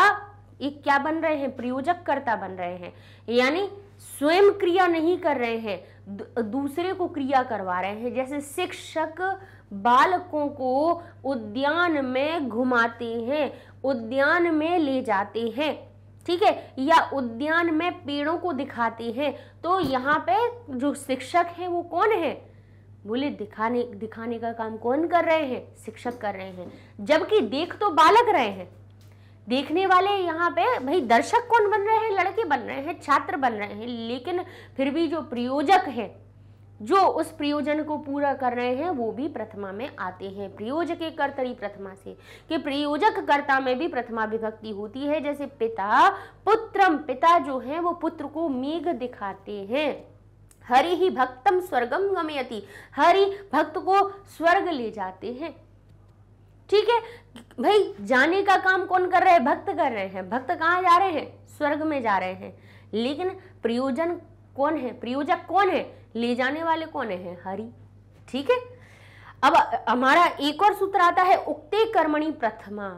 एक क्या बन रहे हैं, प्रयोजक कर्ता बन रहे हैं, यानी स्वयं क्रिया नहीं कर रहे हैं, दूसरे को क्रिया करवा रहे हैं। जैसे शिक्षक बालकों को उद्यान में घुमाते हैं, उद्यान में ले जाते हैं, ठीक है, या उद्यान में पेड़ों को दिखाते हैं। तो यहाँ पे जो शिक्षक है वो कौन है, बोले दिखाने का काम कौन कर रहे हैं, शिक्षक कर रहे हैं, जबकि देख तो बालक रहे हैं। देखने वाले यहाँ पे भाई दर्शक कौन बन रहे हैं, लड़के बन रहे हैं, छात्र बन रहे हैं, लेकिन फिर भी जो प्रयोजक है, जो उस प्रयोजन को पूरा कर रहे हैं, वो भी प्रथमा में आते हैं। प्रयोजके कर्तरि प्रथमा से, कि प्रयोजक कर्ता में भी प्रथमा विभक्ति होती है। जैसे पिता पुत्रम, पिता जो है वो पुत्र को मेघ दिखाते हैं। हरि ही भक्तम स्वर्गम गमयति, हरि भक्त को स्वर्ग ले जाते हैं। ठीक है भाई, जाने का काम कौन कर रहे हैं, भक्त कर रहे हैं। भक्त कहाँ जा रहे हैं, स्वर्ग में जा रहे हैं, लेकिन प्रयोजन कौन है, प्रयोजक कौन है, ले जाने वाले कौन है, हरि। ठीक है, अब हमारा एक और सूत्र आता है उक्ते कर्मणि प्रथमा।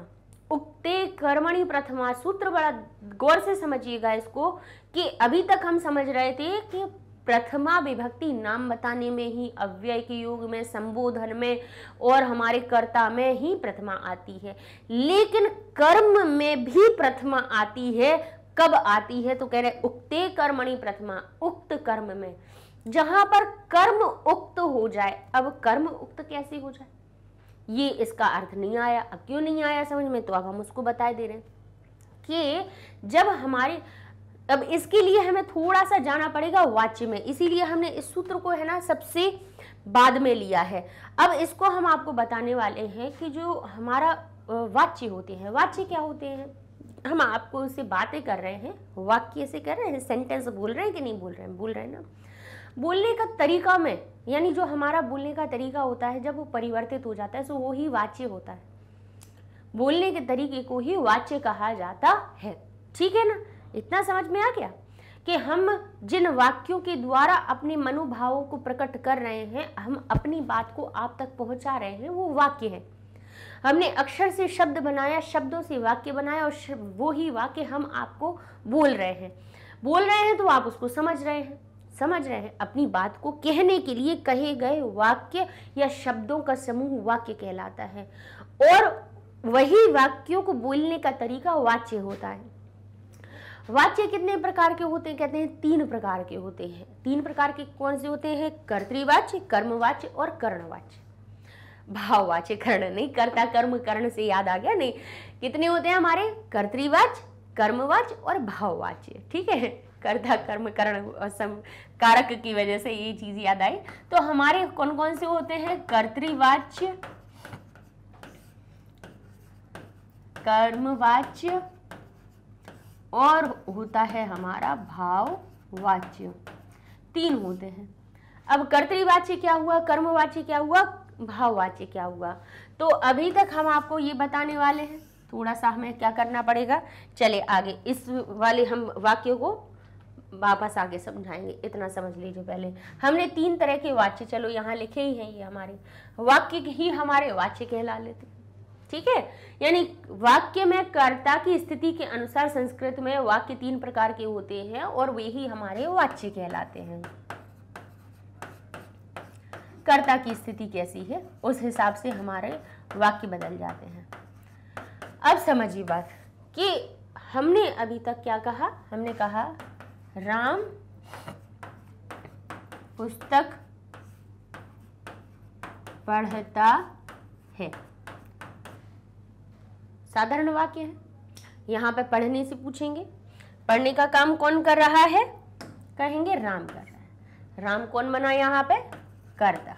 उक्ते कर्मणि प्रथमा सूत्र बड़ा गौर से समझिएगा इसको, कि अभी तक हम समझ रहे थे कि प्रथमा विभक्ति नाम बताने में ही, अव्यय के योग में, संबोधन में और हमारे कर्ता में ही प्रथमा आती है, लेकिन कर्म में भी प्रथमा आती है। कब आती है, तो कह रहे उक्ते कर्मणि प्रथमा, उक्त कर्म में, जहां पर कर्म उक्त हो जाए। अब कर्म उक्त कैसे हो जाए, ये इसका अर्थ नहीं आया। अब क्यों नहीं आया समझ में, तो अब हम उसको बता दे रहे हैं कि जब हमारे, अब इसके लिए हमें थोड़ा सा जाना पड़ेगा वाच्य में, इसीलिए हमने इस सूत्र को है ना सबसे बाद में लिया है। अब इसको हम आपको बताने वाले हैं कि जो हमारा वाच्य होते हैं, वाच्य क्या होते हैं, हम आपको उससे बातें कर रहे हैं, वाक्य से कर रहे हैं, सेंटेंस बोल रहे हैं कि नहीं बोल रहे हैं, बोल रहे हैं ना। बोलने का तरीका में, यानी जो हमारा बोलने का तरीका होता है, जब वो परिवर्तित हो जाता है तो वो ही वाच्य होता है। बोलने के तरीके को ही वाच्य कहा जाता है। ठीक है ना, इतना समझ में आ गया। कि हम जिन वाक्यों के द्वारा अपने मनोभावों को प्रकट कर रहे हैं, हम अपनी बात को आप तक पहुंचा रहे हैं, वो वाक्य है। हमने अक्षर से शब्द बनाया, शब्दों से वाक्य बनाया और वो ही वाक्य हम आपको बोल रहे हैं तो आप उसको समझ रहे हैं। अपनी बात को कहने के लिए कहे गए वाक्य या शब्दों का समूह वाक्य कहलाता है और वही वाक्यों को बोलने का तरीका वाच्य होता है। वाच्य कितने प्रकार के होते हैं? कहते हैं 3 प्रकार के होते हैं। 3 प्रकार के कौन से होते हैं? कर्तृवाच्य, कर्मवाच्य और करणवाच्य। भाववाच्य, कर्ण नहीं, कर्ता कर्म कर्ण से याद आ गया नहीं। कितने होते हैं हमारे? कर्तृवाच्य, कर्मवाच्य और भाववाच्य। ठीक है, कर्ता कर्म कर्ण कारक की वजह से ये चीज याद आई। तो हमारे कौन कौन से होते हैं? कर्तृवाच्य, कर्मवाच्य और होता है हमारा भाववाच्य। 3 होते हैं। अब कर्तृवाच्य क्या हुआ, कर्मवाच्य क्या हुआ, भाववाच्य क्या हुआ? तो अभी तक हम आपको ये बताने वाले हैं। थोड़ा सा हमें क्या करना पड़ेगा, चले आगे इस वाले हम वाक्य को वापस आगे समझाएंगे। इतना समझ लीजिए पहले हमने 3 तरह के वाच्य, चलो यहाँ लिखे ही हैं, ये हमारे वाक्य ही हमारे वाच्य कहला लेते हैं। ठीक है, यानी वाक्य में कर्ता की स्थिति के अनुसार संस्कृत में वाक्य 3 प्रकार के होते हैं और वे ही हमारे वाच्य कहलाते हैं। कर्ता की स्थिति कैसी है उस हिसाब से हमारे वाक्य बदल जाते हैं। अब समझिए बात कि हमने अभी तक क्या कहा, हमने कहा राम पुस्तक पढ़ता है, साधारण वाक्य है। यहाँ पे पढ़ने से पूछेंगे, पढ़ने का काम कौन कर रहा है? कहेंगे राम कर रहा है। राम कौन बना यहाँ पे? कर्ता।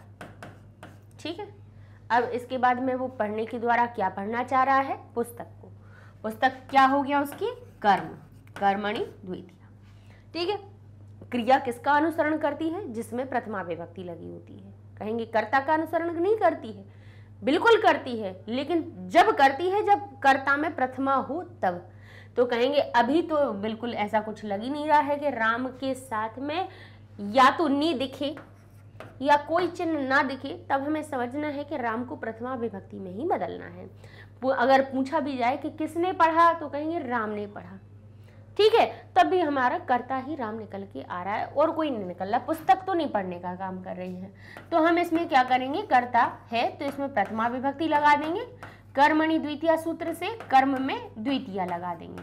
ठीक है, अब इसके बाद में वो पढ़ने के द्वारा क्या पढ़ना चाह रहा है? पुस्तक को। पुस्तक क्या हो गया उसकी? कर्म, कर्मणि द्वितीया। ठीक है, क्रिया किसका अनुसरण करती है? जिसमें प्रथमा विभक्ति लगी होती है। कहेंगे कर्ता का अनुसरण नहीं करती है, बिल्कुल करती है, लेकिन जब करती है जब कर्ता में प्रथमा हो तब। तो कहेंगे अभी तो बिल्कुल ऐसा कुछ लग ही नहीं रहा है कि राम के साथ में या तो नी दिखे या कोई चिन्ह ना दिखे, तब हमें समझना है कि राम को प्रथमा विभक्ति में ही बदलना है। अगर पूछा भी जाए कि किसने पढ़ा तो कहेंगे राम ने पढ़ा। ठीक है, तब भी हमारा कर्ता ही राम निकल के आ रहा है और कोई नहीं निकल रहा। पुस्तक तो नहीं पढ़ने का काम कर रही है, तो हम इसमें क्या करेंगे? कर्ता है तो इसमें प्रथमा विभक्ति लगा देंगे। कर्मणि द्वितीया सूत्र से कर्म में द्वितीया लगा देंगे।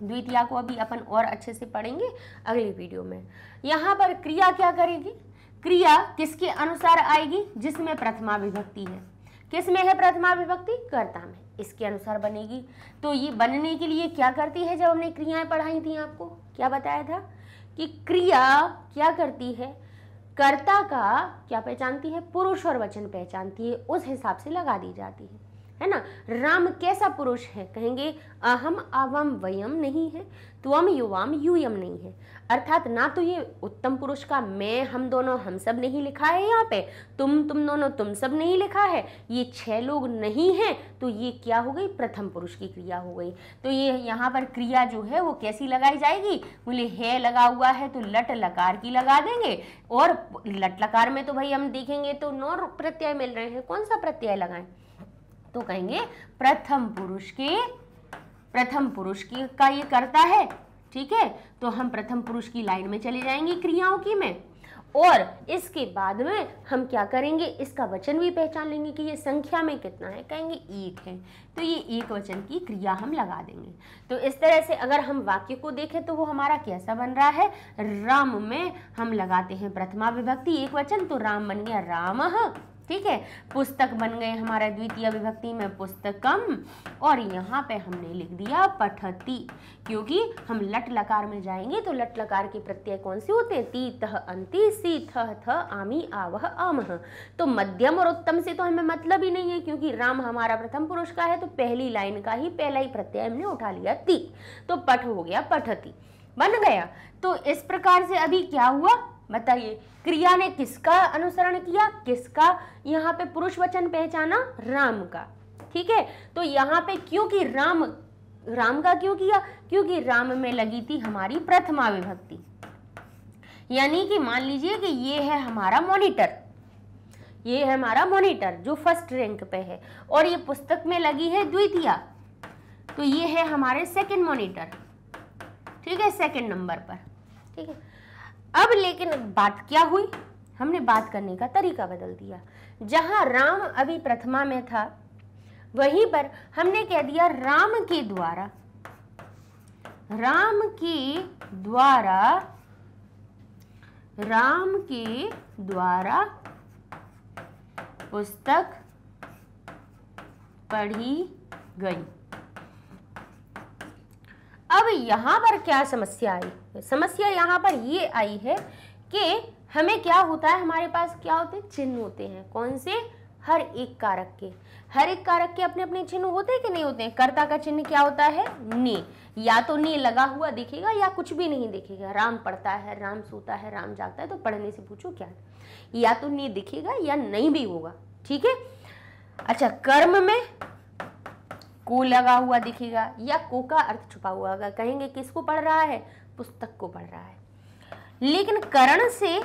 द्वितीया को अभी अपन और अच्छे से पढ़ेंगे अगली वीडियो में। यहाँ पर क्रिया क्या करेगी? क्रिया किसके अनुसार आएगी? जिसमें प्रथमा विभक्ति है। किस में है प्रथमा विभक्ति? कर्ता में, इसके अनुसार बनेगी। तो ये बनने के लिए क्या करती है? जब हमने क्रियाएं पढ़ाई थी आपको क्या बताया था कि क्रिया क्या करती है? कर्ता का क्या पहचानती है? पुरुष और वचन पहचानती है, उस हिसाब से लगा दी जाती है ना। राम कैसा पुरुष है? कहेंगे अहम अवम वयम नहीं है, त्वम युवाम यूयम नहीं है। अर्थात ना तो ये उत्तम पुरुष का मैं, हम दोनों, हम सब नहीं लिखा है यहाँ पे, तुम दोनों, तुम सब नहीं लिखा है, ये 6 लोग नहीं है, तो ये क्या हो गई? प्रथम पुरुष की क्रिया हो गई। तो ये यहाँ पर क्रिया जो है वो कैसी लगाई जाएगी? बोले है लगा हुआ है तो लट लकार की लगा देंगे, और लट लकार में तो भाई हम देखेंगे तो 9 प्रत्यय मिल रहे हैं, कौन सा प्रत्यय लगाएं? तो कहेंगे प्रथम पुरुष की का ये करता है। ठीक है, तो हम प्रथम पुरुष की लाइन में चले जाएंगे क्रियाओं की में, और इसके बाद में हम क्या करेंगे? इसका वचन भी पहचान लेंगे कि ये संख्या में कितना है। कहेंगे 1 है, तो ये 1 वचन की क्रिया हम लगा देंगे। तो इस तरह से अगर हम वाक्य को देखें तो वो हमारा कैसा बन रहा है? राम में हम लगाते हैं प्रथमा विभक्ति 1 वचन, तो राम बन गया रामः। ठीक है, पुस्तक बन गए हमारा द्वितीय विभक्ति में पुस्तकम, और यहाँ पे हमने लिख दिया पठति, क्योंकि हम लट लकार में जाएंगे तो लट लकार के प्रत्यय कौन से होते हैं? ती तह अंति सी थह थ आमी आवह आमह। तो मध्यम और उत्तम से तो हमें मतलब ही नहीं है, क्योंकि राम हमारा प्रथम पुरुष का है, तो पहली लाइन का ही पहला ही प्रत्यय हमने उठा लिया ती, तो पठ हो गया पठति, बन गया। तो इस प्रकार से अभी क्या हुआ बताइए? क्रिया ने किसका अनुसरण किया? किसका? यहाँ पे पुरुष वचन पहचाना राम का। ठीक है, तो यहाँ पे क्योंकि राम राम का क्यों किया? क्योंकि राम में लगी थी हमारी प्रथमा विभक्ति। यानी कि मान लीजिए कि ये है हमारा मॉनिटर, ये है हमारा मॉनिटर जो फर्स्ट रैंक पे है, और ये पुस्तक में लगी है द्वितीया, तो ये है हमारे सेकंड मॉनिटर, ठीक है, सेकंड नंबर पर, ठीक है। अब लेकिन बात क्या हुई, हमने बात करने का तरीका बदल दिया। जहां राम अभी प्रथमा में था वहीं पर हमने कह दिया राम के द्वारा पुस्तक पढ़ी गई। अब यहां पर क्या समस्या आई? समस्या यहां पर ये आई है कि हमें क्या होता है, हमारे पास क्या होते हैं, चिन्ह होते हैं। कौन से? हर एक कारक के, हर एक कारक के अपने अपने चिन्ह होते हैं कि नहीं होते हैं। कर्ता का चिन्ह क्या होता है? ने। या तो ने लगा हुआ दिखेगा या कुछ भी नहीं दिखेगा। राम पढ़ता है, राम सोता है, राम जागता है, तो पढ़ने से पूछो क्या है, या तो ने दिखेगा या नहीं भी होगा, ठीक है। अच्छा, कर्म में को लगा हुआ दिखेगा या को का अर्थ छुपा हुआ होगा। कहेंगे किसको पढ़ रहा है? पुस्तक को पढ़ रहा है। लेकिन करण से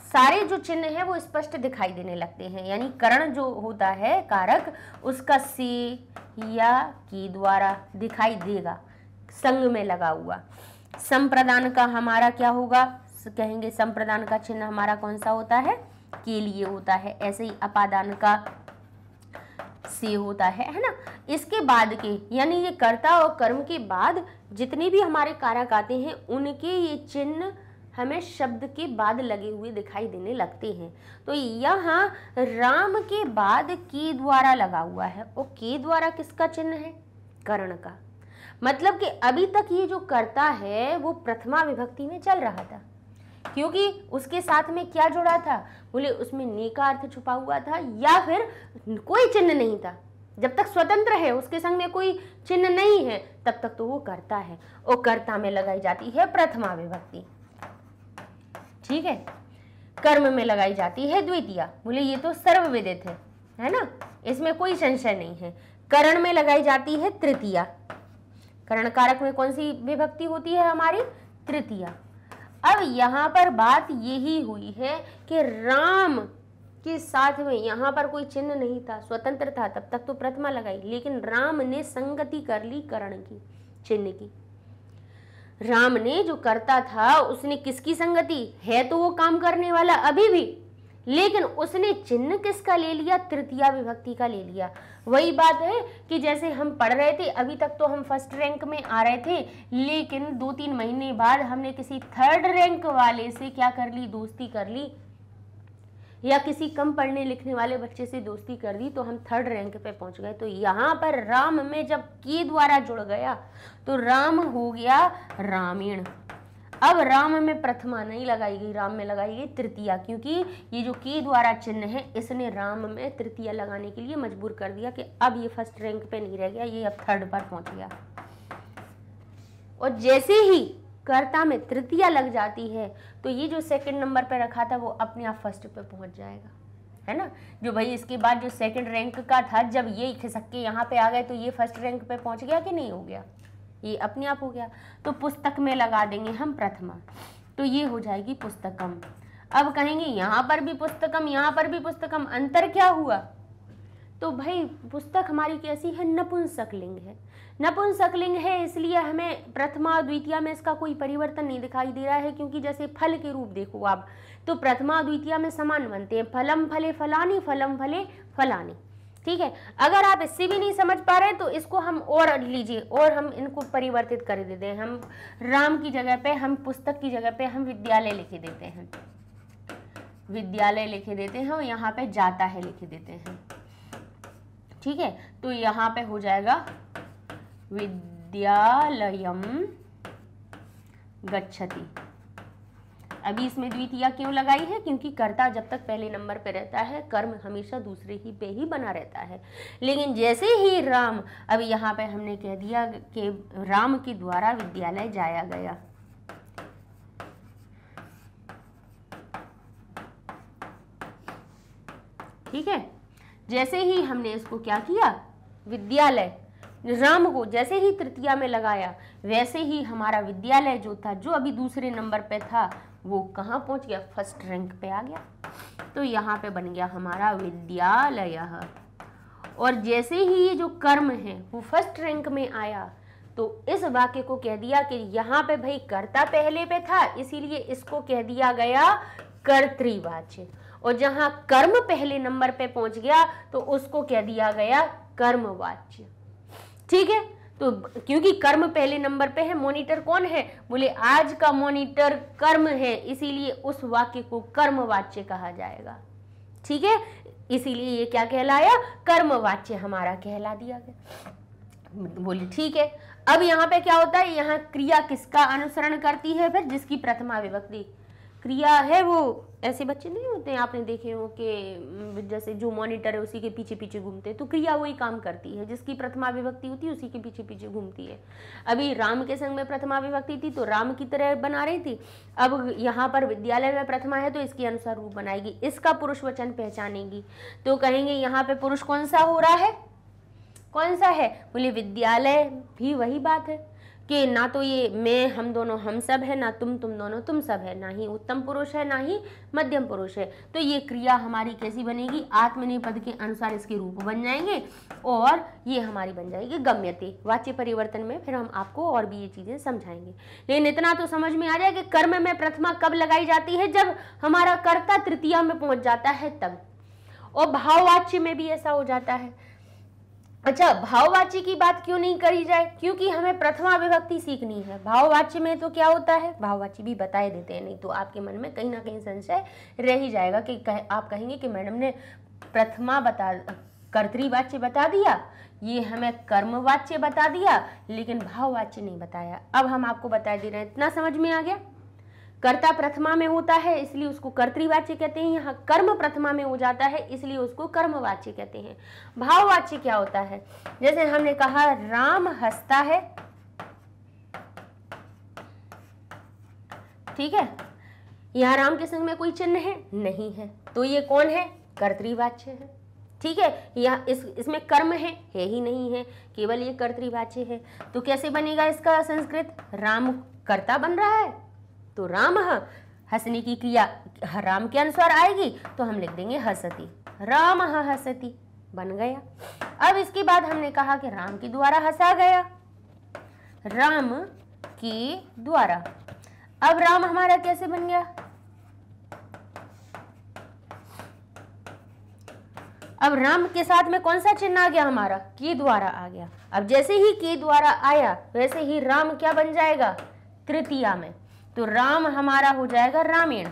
सारे जो चिन्ह है वो स्पष्ट दिखाई देने लगते हैं। यानी करण जो होता है कारक, उसका से या की द्वारा दिखाई देगा, संग में लगा हुआ। संप्रदान का हमारा क्या होगा? कहेंगे संप्रदान का चिन्ह हमारा कौन सा होता है? के लिए होता है। ऐसे ही अपादान का से होता है ना। इसके बाद के, यानी ये कर्ता और कर्म के बाद जितने भी हमारे कारक आते हैं उनके ये चिन्ह हमें शब्द के बाद लगे हुए दिखाई देने लगते हैं। तो यहाँ राम के बाद के द्वारा लगा हुआ है, और के द्वारा किसका चिन्ह है? कर्ण का। मतलब कि अभी तक ये जो कर्ता है वो प्रथमा विभक्ति में चल रहा था, क्योंकि उसके साथ में क्या जुड़ा था? बोले उसमें ने का अर्थ छुपा हुआ था या फिर कोई चिन्ह नहीं था। जब तक स्वतंत्र है, उसके संग में कोई चिन्ह नहीं है, तब तक तो वो कर्ता है, और कर्ता में लगाई जाती है प्रथमा विभक्ति, ठीक है। कर्म में लगाई जाती है द्वितीया। बोले ये तो सर्वविदित है ना, इसमें कोई संशय नहीं है। करण में लगाई जाती है तृतीया। करण कारक में कौन सी विभक्ति होती है हमारी? तृतीया। अब यहाँ पर बात यही हुई है कि राम के साथ में यहाँ पर कोई चिन्ह नहीं था, स्वतंत्र था, तब तक तो प्रथमा लगाई। लेकिन राम ने संगति कर ली करण की, चिन्ह की। राम ने जो करता था उसने किसकी संगति है? तो वो काम करने वाला अभी भी, लेकिन उसने चिन्ह किसका ले लिया? तृतीया विभक्ति का ले लिया। वही बात है कि जैसे हम पढ़ रहे थे, अभी तक तो हम फर्स्ट रैंक में आ रहे थे, लेकिन 2-3 महीने बाद हमने किसी थर्ड रैंक वाले से क्या कर ली? दोस्ती कर ली, या किसी कम पढ़ने लिखने वाले बच्चे से दोस्ती कर दी, तो हम थर्ड रैंक पे पहुंच गए। तो यहाँ पर राम में जब के द्वारा जुड़ गया तो राम हो गया रामीण। अब राम में प्रथमा नहीं लगाई गई, राम में लगाई गई तृतीया, क्योंकि ये जो के द्वारा चिन्ह है इसने राम में तृतीया लगाने के लिए मजबूर कर दिया कि अब ये फर्स्ट रैंक पे नहीं रह गया, ये अब थर्ड पर पहुंच गया। और जैसे ही कर्ता में तृतीया लग जाती है तो ये जो सेकंड नंबर पे रखा था वो अपने आप फर्स्ट पे पहुंच जाएगा, है ना। जो भाई इसके बाद जो सेकंड रैंक का था, जब ये खिसक के यहाँ पे आ गए तो ये फर्स्ट रैंक पे पहुंच गया कि नहीं हो गया? ये अपने आप हो गया। तो पुस्तक में लगा देंगे हम प्रथमा, तो ये हो जाएगी पुस्तकम। अब कहेंगे यहाँ पर भी पुस्तकम, यहाँ पर भी पुस्तकम, अंतर क्या हुआ? तो भाई पुस्तक हमारी कैसी है? नपुंसकलिंग है। नपुंसकलिंग है इसलिए हमें प्रथमा द्वितीया में इसका कोई परिवर्तन नहीं दिखाई दे रहा है, क्योंकि जैसे फल के रूप देखो आप, तो प्रथमा द्वितीया में समान बनते हैं, फलम फले फलानी, फलम फले फलानी, ठीक है। अगर आप इससे भी नहीं समझ पा रहे तो इसको हम और लीजिए, और हम इनको परिवर्तित कर देते हैं। हम राम की जगह पे, हम पुस्तक की जगह पे हम विद्यालय लिखे देते हैं, विद्यालय लिखे देते हैं, और यहाँ पे जाता है लिखे देते हैं, ठीक है। तो यहाँ पे हो जाएगा विद्यालयम गच्छति। अभी इसमें द्वितीया क्यों लगाई है? क्योंकि कर्ता जब तक पहले नंबर पे रहता है, कर्म हमेशा दूसरे ही पे ही बना रहता है। लेकिन जैसे ही राम, अभी यहाँ पे हमने कह दिया कि राम के द्वारा विद्यालय जाया गया, ठीक है। जैसे ही हमने इसको क्या किया? विद्यालय, राम को जैसे ही तृतीया में लगाया वैसे ही हमारा विद्यालय जो था, जो अभी दूसरे नंबर पे था, वो कहाँ पहुंच गया, फर्स्ट रैंक पे आ गया। तो यहाँ पे बन गया हमारा विद्यालय। और जैसे ही ये जो कर्म है वो फर्स्ट रैंक में आया तो इस वाक्य को कह दिया कि यहाँ पे भाई कर्ता पहले पे था, इसीलिए इसको कह दिया गया कर्तृवाच्य। और जहाँ कर्म पहले नंबर पे पहुंच गया तो उसको कह दिया गया कर्मवाच्य। ठीक है, तो क्योंकि कर्म पहले नंबर पे है, मॉनिटर कौन है, बोले आज का मॉनिटर कर्म है, इसीलिए उस वाक्य को कर्मवाच्य कहा जाएगा। ठीक है, इसीलिए ये क्या कहलाया, कर्मवाच्य हमारा कहला दिया गया। बोले ठीक है। अब यहाँ पे क्या होता है, यहाँ क्रिया किसका अनुसरण करती है, फिर जिसकी प्रथमा विभक्ति क्रिया है, वो ऐसे बच्चे नहीं होते हैं, आपने देखे हो कि जैसे जो मॉनिटर है उसी के पीछे पीछे घूमते हैं, तो क्रिया वही काम करती है, जिसकी प्रथमा विभक्ति होती है उसी के पीछे पीछे घूमती है। अभी राम के संग में प्रथमा विभक्ति थी तो राम की तरह बना रही थी, अब यहाँ पर विद्यालय में प्रथमा है तो इसके अनुसार रूप बनाएगी, इसका पुरुष वचन पहचानेगी। तो कहेंगे यहाँ पे पुरुष कौन सा हो रहा है, कौन सा है, बोले विद्यालय। भी वही बात है कि ना तो ये मैं हम दोनों हम सब है, ना तुम दोनों तुम सब है, ना ही उत्तम पुरुष है ना ही मध्यम पुरुष है। तो ये क्रिया हमारी कैसी बनेगी, आत्मनेपद के अनुसार इसके रूप बन जाएंगे और ये हमारी बन जाएगी गम्यते। वाच्य परिवर्तन में फिर हम आपको और भी ये चीजें समझाएंगे, लेकिन इतना तो समझ में आ जाए कि कर्म में प्रथमा कब लगाई जाती है, जब हमारा कर्ता तृतीया में पहुंच जाता है तब। और भाववाच्य में भी ऐसा हो जाता है। अच्छा, भाववाच्य की बात क्यों नहीं करी जाए, क्योंकि हमें प्रथमा विभक्ति सीखनी है। भाववाच्य में तो क्या होता है, भाववाच्य भी बताए देते हैं, नहीं तो आपके मन में कहीं ना कहीं संशय रह ही जाएगा कि आप कहेंगे कि मैडम ने प्रथमा कर्तृवाच्य बता दिया, ये हमें कर्मवाच्य बता दिया, लेकिन भाववाच्य नहीं बताया। अब हम आपको बता दे रहे हैं, इतना समझ में आ गया। कर्ता प्रथमा में होता है इसलिए उसको कर्तृवाच्य कहते हैं, यहाँ कर्म प्रथमा में हो जाता है इसलिए उसको कर्मवाच्य कहते हैं। भाववाच्य क्या होता है, जैसे हमने कहा राम हंसता है, ठीक है, यहाँ राम के संग में कोई चिन्ह है नहीं है, तो ये कौन है, कर्तृवाच्य है। ठीक है, यह इसमें कर्म है ही नहीं है, केवल ये कर्तृवाच्य है। तो कैसे बनेगा इसका संस्कृत, राम कर्ता बन रहा है तो राम हंसने की क्रिया राम के अनुसार आएगी तो हम लिख देंगे हंसती, राम हंसती बन गया। अब इसके बाद हमने कहा कि राम के द्वारा हंसा गया, राम के द्वारा। अब राम हमारा कैसे बन गया, अब राम के साथ में कौन सा चिन्ह आ गया हमारा, के द्वारा आ गया। अब जैसे ही के द्वारा आया वैसे ही राम क्या बन जाएगा, तृतीया में, तो राम हमारा हो जाएगा रामेण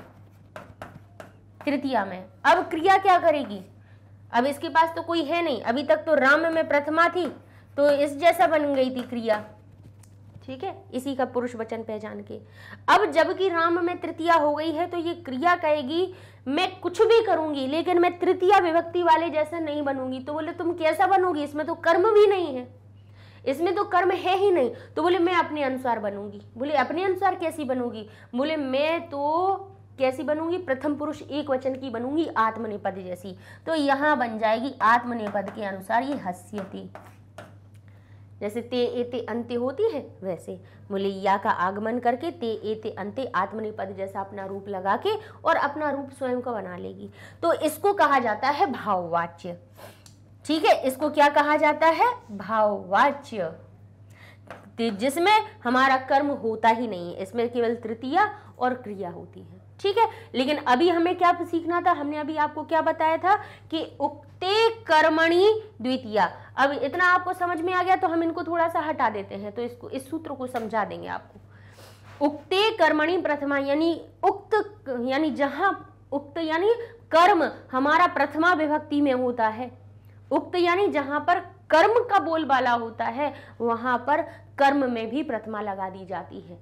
तृतीया में। अब क्रिया क्या करेगी, अब इसके पास तो कोई है नहीं, अभी तक तो राम में प्रथमा थी तो इस जैसा बन गई थी क्रिया। ठीक है, इसी का पुरुष वचन पहचान के। अब जबकि राम में तृतीया हो गई है तो ये क्रिया कहेगी मैं कुछ भी करूंगी लेकिन मैं तृतीया विभक्ति वाले जैसा नहीं बनूंगी। तो बोले तुम कैसा बनोगी, इसमें तो कर्म भी नहीं है, इसमें तो कर्म है ही नहीं। तो बोले मैं अपने अनुसार बनूंगी। बोले अपने अनुसार कैसी बनूंगी, बोले मैं तो कैसी बनूंगी, प्रथम पुरुष एक वचन की बनूंगी, आत्मनेपद जैसी। तो यहाँ बन जाएगी आत्मनेपद के अनुसार ये हस्यति, जैसे ते एते अंत्य होती है वैसे। बोले या का आगमन करके ते एते अंत्य आत्मनेपद जैसा अपना रूप लगा के और अपना रूप स्वयं का बना लेगी। तो इसको कहा जाता है भाववाच्य। ठीक है, इसको क्या कहा जाता है, भाववाच्य, जिसमें हमारा कर्म होता ही नहीं है, इसमें केवल तृतीया और क्रिया होती है। ठीक है, लेकिन अभी हमें क्या सीखना था, हमने अभी आपको क्या बताया था कि उक्ते कर्मणि द्वितीया। अब इतना आपको समझ में आ गया तो हम इनको थोड़ा सा हटा देते हैं, तो इसको इस सूत्र को समझा देंगे आपको। उक्ते कर्मणि प्रथमा, यानी उक्त यानी जहां उक्त यानी कर्म हमारा प्रथमा विभक्ति में होता है, उक्त यानी जहां पर कर्म का बोलबाला होता है वहां पर कर्म में भी प्रथमा लगा दी जाती है।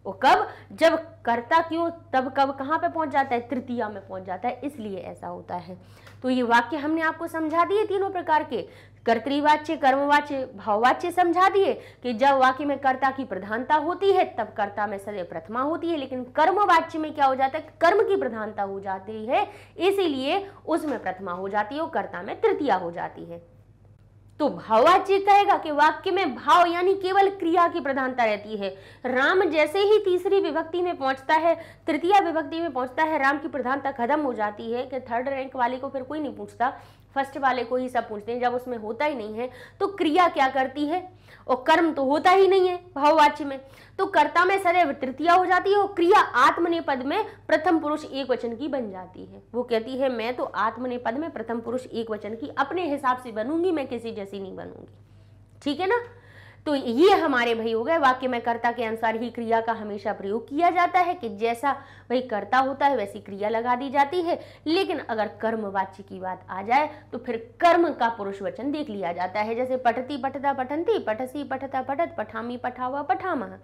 वो कब, जब कर्ता क्यों, तब कब कहां पे पहुंच जाता है, तृतीया में पहुंच जाता है, इसलिए ऐसा होता है। तो ये वाक्य हमने आपको समझा दिए तीनों प्रकार के, कर्तृवाच्य, कर्मवाच्य, भाववाच्य समझा दिए कि जब वाक्य में कर्ता की प्रधानता होती है तब कर्ता में सदैव प्रथमा होती है, लेकिन कर्मवाच्य में क्या हो जाता है, कर्म की प्रधानता हो जाती है, इसीलिए उसमें प्रथमा हो जाती है और कर्ता में तृतीया हो जाती है। तो भाववाच्य कहेगा कि वाक्य में भाव यानी केवल क्रिया की प्रधानता रहती है। राम जैसे ही तीसरी विभक्ति में पहुंचता है, तृतीय विभक्ति में पहुंचता है, राम की प्रधानता खत्म हो जाती है कि थर्ड रैंक वाले को फिर कोई नहीं पूछता, फर्स्ट वाले को ही सब पूछते हैं। जब उसमें होता ही नहीं है तो क्रिया क्या करती है, और कर्म तो होता ही नहीं है भाववाच्य में, तो कर्ता में सदैव तृतीया हो जाती है और क्रिया आत्मनेपद में प्रथम पुरुष एक वचन की बन जाती है। वो कहती है मैं तो आत्मनेपद में प्रथम पुरुष एक वचन की अपने हिसाब से बनूंगी, मैं किसी जैसी नहीं बनूंगी। ठीक है ना। तो ये हमारे भाई हो गए, वाक्य में कर्ता के अनुसार ही क्रिया का हमेशा प्रयोग किया जाता है कि जैसा भाई कर्ता होता है वैसी क्रिया लगा दी जाती है। लेकिन अगर कर्म वाच्य की बात आ जाए तो फिर कर्म का पुरुष वचन देख लिया जाता है। जैसे पठती पठता पठंती, पठसी पठता पठत, पठामी पठावा पठामः।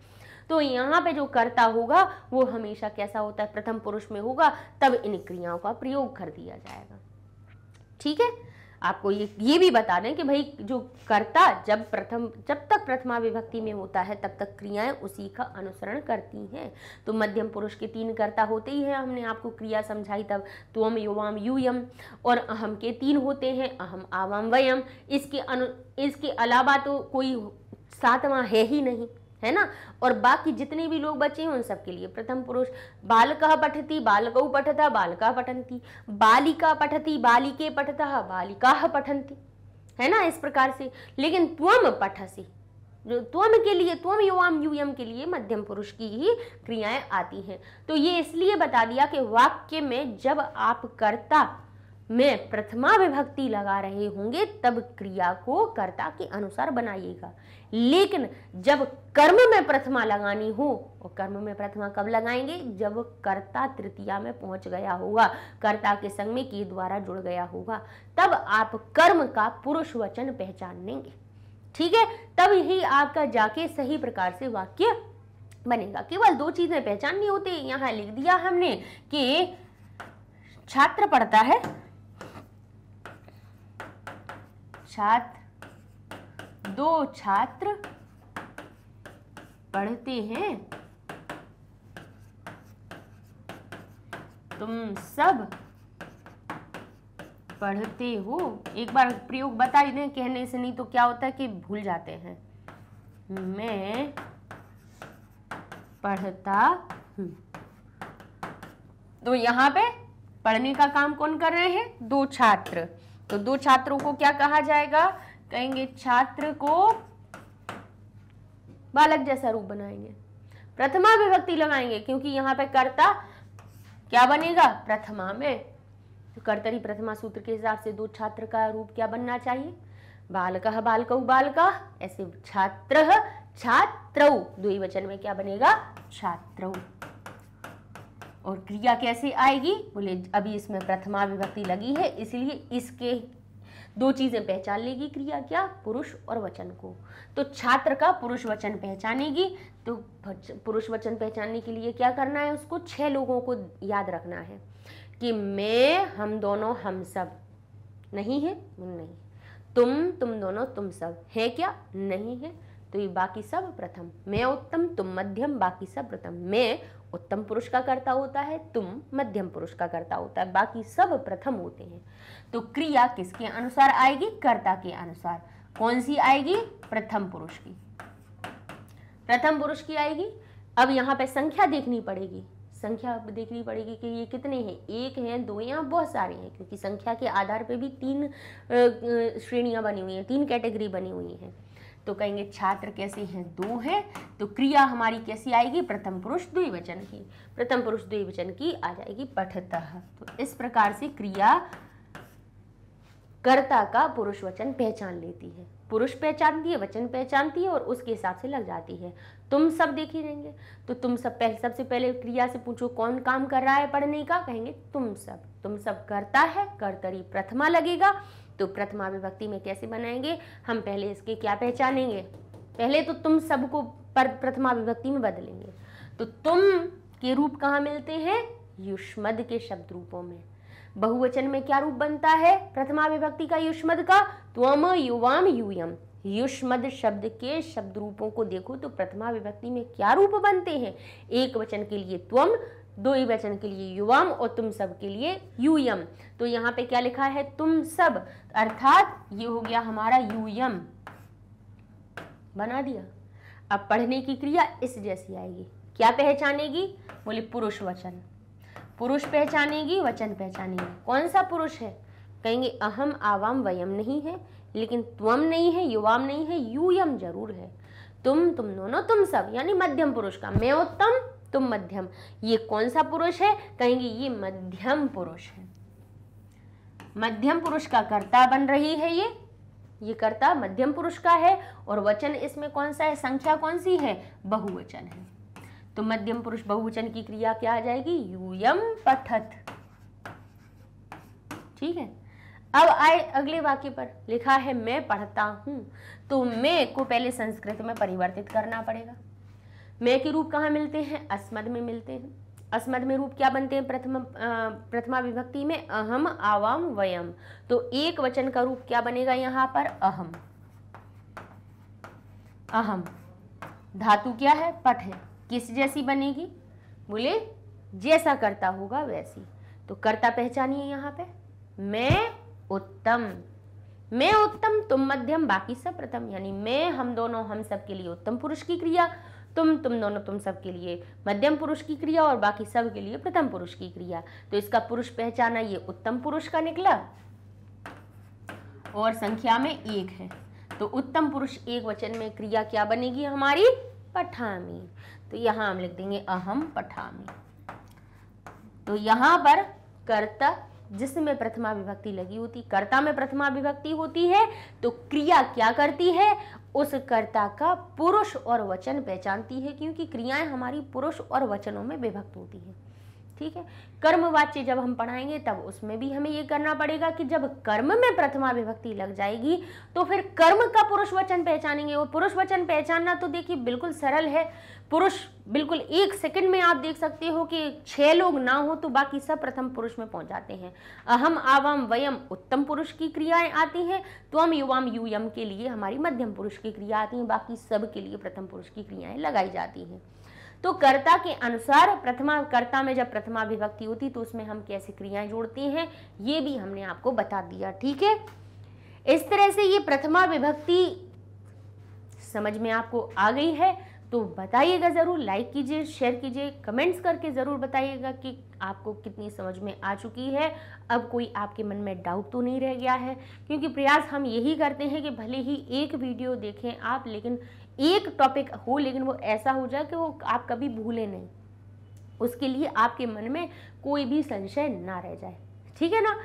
तो यहाँ पे जो कर्ता होगा वो हमेशा कैसा होता है, प्रथम पुरुष में होगा, तब इन क्रियाओं का प्रयोग कर दिया जाएगा। ठीक है। आपको ये भी बता दें कि भाई जो कर्ता जब तक प्रथमा विभक्ति में होता है तब तक क्रियाएं उसी का अनुसरण करती हैं। तो मध्यम पुरुष के 3 कर्ता होते ही हैं, हमने आपको क्रिया समझाई तब, त्वम युवाम यूयम, और अहम के 3 होते हैं, अहम आवाम वयम। इसके अलावा तो कोई 7वां है ही नहीं, है ना। और बाकी जितने भी लोग बचे हैं उन सब के लिए प्रथम पुरुष। बालकः पठति, बालकौ पठता, बालका पठन्ति, बालिका पठति, बालिके पठतः, बालिकाः पठन्ति, है ना, इस प्रकार से। लेकिन त्वम पठसि, जो त्वम के लिए, त्वम युवाम यूयम के लिए मध्यम पुरुष की ही क्रियाएं आती हैं। तो ये इसलिए बता दिया कि वाक्य में जब आप कर्ता में प्रथमा विभक्ति लगा रहे होंगे तब क्रिया को कर्ता के अनुसार बनाइएगा। लेकिन जब कर्म में प्रथमा लगानी हो, और कर्म में प्रथमा कब लगाएंगे, जब कर्ता तृतीया में पहुंच गया होगा, कर्ता के संग में के द्वारा जुड़ गया होगा, तब आप कर्म का पुरुष वचन पहचान लेंगे। ठीक है। तब ही आपका जाके सही प्रकार से वाक्य बनेगा। केवल 2 चीजें पहचाननी होती है। यहां लिख दिया हमने कि छात्र पढ़ता है, छात्र, 2 छात्र पढ़ते हैं, तुम सब पढ़ते हो। एक बार प्रयोग बता ही दें, कहने से नहीं तो क्या होता है कि भूल जाते हैं। मैं पढ़ता हूं। तो यहाँ पे पढ़ने का काम कौन कर रहे हैं, 2 छात्र। तो 2 छात्रों को क्या कहा जाएगा, कहेंगे छात्र को बालक जैसा रूप बनाएंगे, प्रथमा विभक्ति लगाएंगे, क्योंकि यहाँ पे कर्ता क्या बनेगा, प्रथमा में। तो कर्तरी प्रथमा सूत्र के हिसाब से 2 छात्र का रूप क्या बनना चाहिए, बालकः बालकौ बालका। ऐसे छात्रः छात्रौ, द्विवचन में क्या बनेगा, छात्रौ। और क्रिया कैसे आएगी, बोले अभी इसमें प्रथमा विभक्ति लगी है इसलिए इसके 2 चीजें पहचान लेगी क्रिया, क्या, पुरुष और वचन को। तो छात्र का पुरुष वचन पहचानेगी। तो पुरुष वचन पहचानने के लिए क्या करना है, उसको 6 लोगों को याद रखना है कि मैं, हम दोनों, हम सब, नहीं है, नहीं, तुम दोनों, तुम सब, है क्या, नहीं है। तो ये बाकी सब प्रथम, मैं उत्तम, तुम मध्यम, बाकी सब प्रथम। मैं उत्तम पुरुष का कर्ता होता है, तुम मध्यम पुरुष का कर्ता होता है, बाकी सब प्रथम होते हैं। तो क्रिया किसके अनुसार आएगी, कर्ता के अनुसार। कौन सी आएगी, प्रथम पुरुष की, प्रथम पुरुष की आएगी। अब यहाँ पे संख्या देखनी पड़ेगी, संख्या देखनी पड़ेगी कि ये कितने हैं, 1 हैं, 2 हैं, बहुत सारे हैं, क्योंकि संख्या के आधार पे भी 3 श्रेणियां बनी हुई हैं, 3 कैटेगरी बनी हुई हैं। तो कहेंगे छात्र कैसे हैं, 2 हैं। तो क्रिया हमारी कैसी आएगी, प्रथम पुरुष द्विवचन की, प्रथम पुरुष द्विवचन की आ जाएगी पठतः। तो इस प्रकार से क्रिया कर्ता का पुरुष वचन पहचान लेती है, पुरुष पहचानती है, वचन पहचानती है और उसके हिसाब से लग जाती है। तुम सब देखे रहेंगे, तो तुम सब सबसे पहले क्रिया से पूछो कौन काम कर रहा है पढ़ने का, कहेंगे तुम सब। तुम सब करता है, कर्तरी प्रथमा लगेगा। तो प्रथमा विभक्ति में कैसे बनाएंगे, हम पहले इसके क्या पहचानेंगे, पहले तो तुम सबको प्रथमा विभक्ति में बदलेंगे। तो तुम के रूप कहाँ मिलते हैं, युष्मद के शब्द रूपों में। बहुवचन में क्या रूप बनता है प्रथमा विभक्ति का, युष्मद का, त्वम युवाम यूयम। युष्मद शब्द के शब्द रूपों को देखो तो प्रथमा विभक्ति में क्या रूप बनते हैं, एक वचन के लिए त्वम, द्विवचन के लिए युवम और तुम सब के लिए यूयम। तो यहाँ पे क्या लिखा है, तुम सब, अर्थात ये हो गया हमारा यूयम, बना दिया। अब पढ़ने की क्रिया इस जैसी आएगी, क्या पहचानेगी, बोले पुरुष वचन, पुरुष पहचानेगी, वचन पहचानेगी। कौन सा पुरुष है, कहेंगे अहम आवाम वयम नहीं है, लेकिन त्वम नहीं है, युवाम नहीं है, यूयम जरूर है। तुम दोनों, तुम सब, यानी मध्यम पुरुष का, मैं उत्तम तुम मध्यम। ये कौन सा पुरुष है, कहेंगे ये मध्यम पुरुष है। मध्यम पुरुष का कर्ता बन रही है, ये कर्ता मध्यम पुरुष का है, और वचन इसमें कौन सा है, संख्या कौन सी है, बहुवचन है। तो मध्यम पुरुष बहुवचन की क्रिया क्या आ जाएगी, यूयम पठत। ठीक है। अब आए अगले वाक्य पर, लिखा है मैं पढ़ता हूं, तो मैं को पहले संस्कृत में परिवर्तित करना पड़ेगा। मैं के रूप कहाँ मिलते हैं, अस्मद में मिलते हैं। अस्मद में रूप क्या बनते हैं, प्रथमा विभक्ति में अहम आवाम वयम। तो एक वचन का रूप क्या बनेगा यहाँ पर, अहम। अहम धातु क्या है, पठ है, किस जैसी बनेगी, बोले जैसा कर्ता होगा वैसी। तो कर्ता पहचानिए यहाँ पे, मैं उत्तम, मैं उत्तम तुम मध्यम बाकी सब प्रथम, यानी मैं हम दोनों हम सब के लिए उत्तम पुरुष की क्रिया, तुम दोनों तुम सब के लिए मध्यम पुरुष की क्रिया, और बाकी सब के लिए प्रथम पुरुष की क्रिया। तो इसका पुरुष पहचाना, ये उत्तम पुरुष का निकला, और संख्या में एक है। तो उत्तम पुरुष एक वचन में क्रिया क्या बनेगी हमारी, पठामी। तो यहां हम लिख देंगे अहम पठामी। तो यहां पर कर्ता जिसमें प्रथमा विभक्ति लगी होती, कर्ता में प्रथमा विभक्ति होती है, तो क्रिया क्या करती है, उस कर्ता का पुरुष और वचन पहचानती है, क्योंकि क्रियाएं हमारी पुरुष और वचनों में विभक्त होती है। ठीक है। कर्मवाच्य जब हम पढ़ाएंगे तब उसमें भी हमें ये करना पड़ेगा कि जब कर्म में प्रथमा विभक्ति लग जाएगी तो फिर कर्म का पुरुष वचन पहचानेंगे। और पुरुष वचन पहचानना तो देखिए बिल्कुल सरल है। पुरुष बिल्कुल 1 सेकंड में आप देख सकते हो कि 6 लोग ना हो तो बाकी सब प्रथम पुरुष में पहुंच जाते हैं। अहम आवाम वयम उत्तम पुरुष की क्रियाएं आती हैं, त्वम युवाम यूयम के लिए हमारी मध्यम पुरुष की क्रिया आती है, बाकी सब के लिए प्रथम पुरुष की क्रियाएं लगाई जाती हैं। तो कर्ता के अनुसार प्रथमा कर्ता में जब प्रथमा विभक्ति होती तो उसमें हम कैसे क्रियाएं जोड़ते हैं ये भी हमने आपको बता दिया। ठीक है। इस तरह से ये प्रथमा विभक्ति समझ में आपको आ गई है तो बताइएगा जरूर, लाइक कीजिए, शेयर कीजिए, कमेंट्स करके जरूर बताइएगा कि आपको कितनी समझ में आ चुकी है। अब कोई आपके मन में डाउट तो नहीं रह गया है, क्योंकि प्रयास हम यही करते हैं कि भले ही एक वीडियो देखें आप, लेकिन एक टॉपिक हो, लेकिन वो ऐसा हो जाए कि वो आप कभी भूलें नहीं, उसके लिए आपके मन में कोई भी संशय ना रह जाए। ठीक है ना।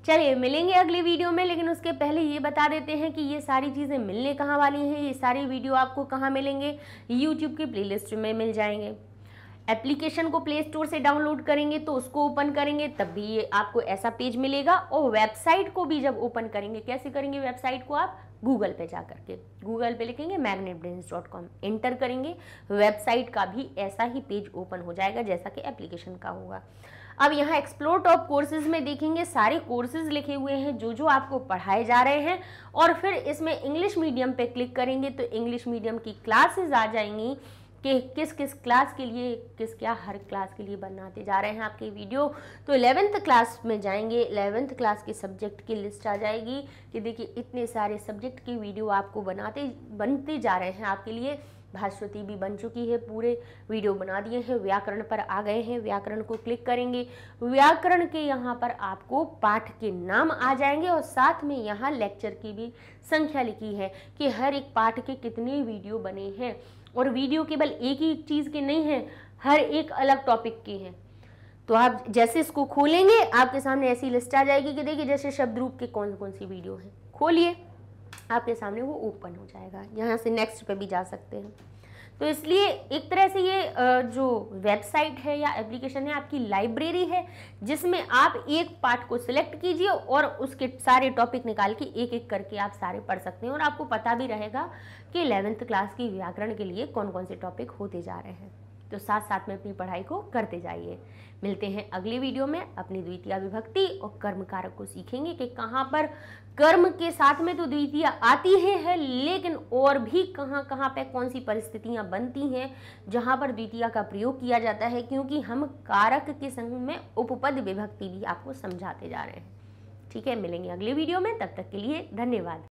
चलिए मिलेंगे अगले वीडियो में, लेकिन उसके पहले ये बता देते हैं कि ये सारी चीज़ें मिलने कहाँ वाली हैं। ये सारी वीडियो आपको कहाँ मिलेंगे, यूट्यूब की प्लेलिस्ट में मिल जाएंगे। एप्लीकेशन को प्ले स्टोर से डाउनलोड करेंगे तो उसको ओपन करेंगे तब भी ये आपको ऐसा पेज मिलेगा। और वेबसाइट को भी जब ओपन करेंगे, कैसे करेंगे वेबसाइट को, आप गूगल पे जा करके गूगल पे लिखेंगे magnetbrains.com, एंटर करेंगे, वेबसाइट का भी ऐसा ही पेज ओपन हो जाएगा जैसा कि एप्लीकेशन का होगा। अब यहाँ एक्सप्लोर टॉप कोर्सेज में देखेंगे सारे कोर्सेज लिखे हुए हैं जो जो आपको पढ़ाए जा रहे हैं, और फिर इसमें इंग्लिश मीडियम पे क्लिक करेंगे तो इंग्लिश मीडियम की क्लासेस आ जाएंगी कि किस किस क्लास के लिए क्या हर क्लास के लिए बनाते जा रहे हैं आपके वीडियो। तो 11th क्लास में जाएंगे, 11th क्लास के सब्जेक्ट की लिस्ट आ जाएगी कि देखिए इतने सारे सब्जेक्ट की वीडियो आपको बनते जा रहे हैं आपके लिए। भास्वती भी बन चुकी है, पूरे वीडियो बना दिए हैं, व्याकरण पर आ गए हैं, व्याकरण को क्लिक करेंगे, व्याकरण के यहाँ पर आपको पाठ के नाम आ जाएंगे और साथ में यहाँ लेक्चर की भी संख्या लिखी है कि हर एक पाठ के कितने वीडियो बने हैं। और वीडियो केवल एक ही चीज़ के नहीं है, हर एक अलग टॉपिक के हैं। तो आप जैसे इसको खोलेंगे आपके सामने ऐसी लिस्ट आ जाएगी कि देखिए जैसे शब्द रूप के कौन कौन सी वीडियो है, खोलिए आपके सामने वो ओपन हो जाएगा। यहाँ से नेक्स्ट पे भी जा सकते हैं। तो इसलिए एक तरह से ये जो वेबसाइट है या एप्लीकेशन है आपकी लाइब्रेरी है, जिसमें आप एक पार्ट को सिलेक्ट कीजिए और उसके सारे टॉपिक निकाल के एक एक करके आप सारे पढ़ सकते हैं। और आपको पता भी रहेगा कि 11th क्लास की व्याकरण के लिए कौन कौन से टॉपिक होते जा रहे हैं। तो साथ साथ में अपनी पढ़ाई को करते जाइए। मिलते हैं अगली वीडियो में। अपनी द्वितीया विभक्ति और कर्म कारक को सीखेंगे कि कहाँ पर कर्म के साथ में तो द्वितीया आती है लेकिन और भी कहाँ कहाँ पे कौन सी परिस्थितियाँ बनती हैं जहाँ पर द्वितीया का प्रयोग किया जाता है, क्योंकि हम कारक के संग में उपपद विभक्ति भी आपको समझाते जा रहे हैं। ठीक है, मिलेंगे अगले वीडियो में, तब तक के लिए धन्यवाद।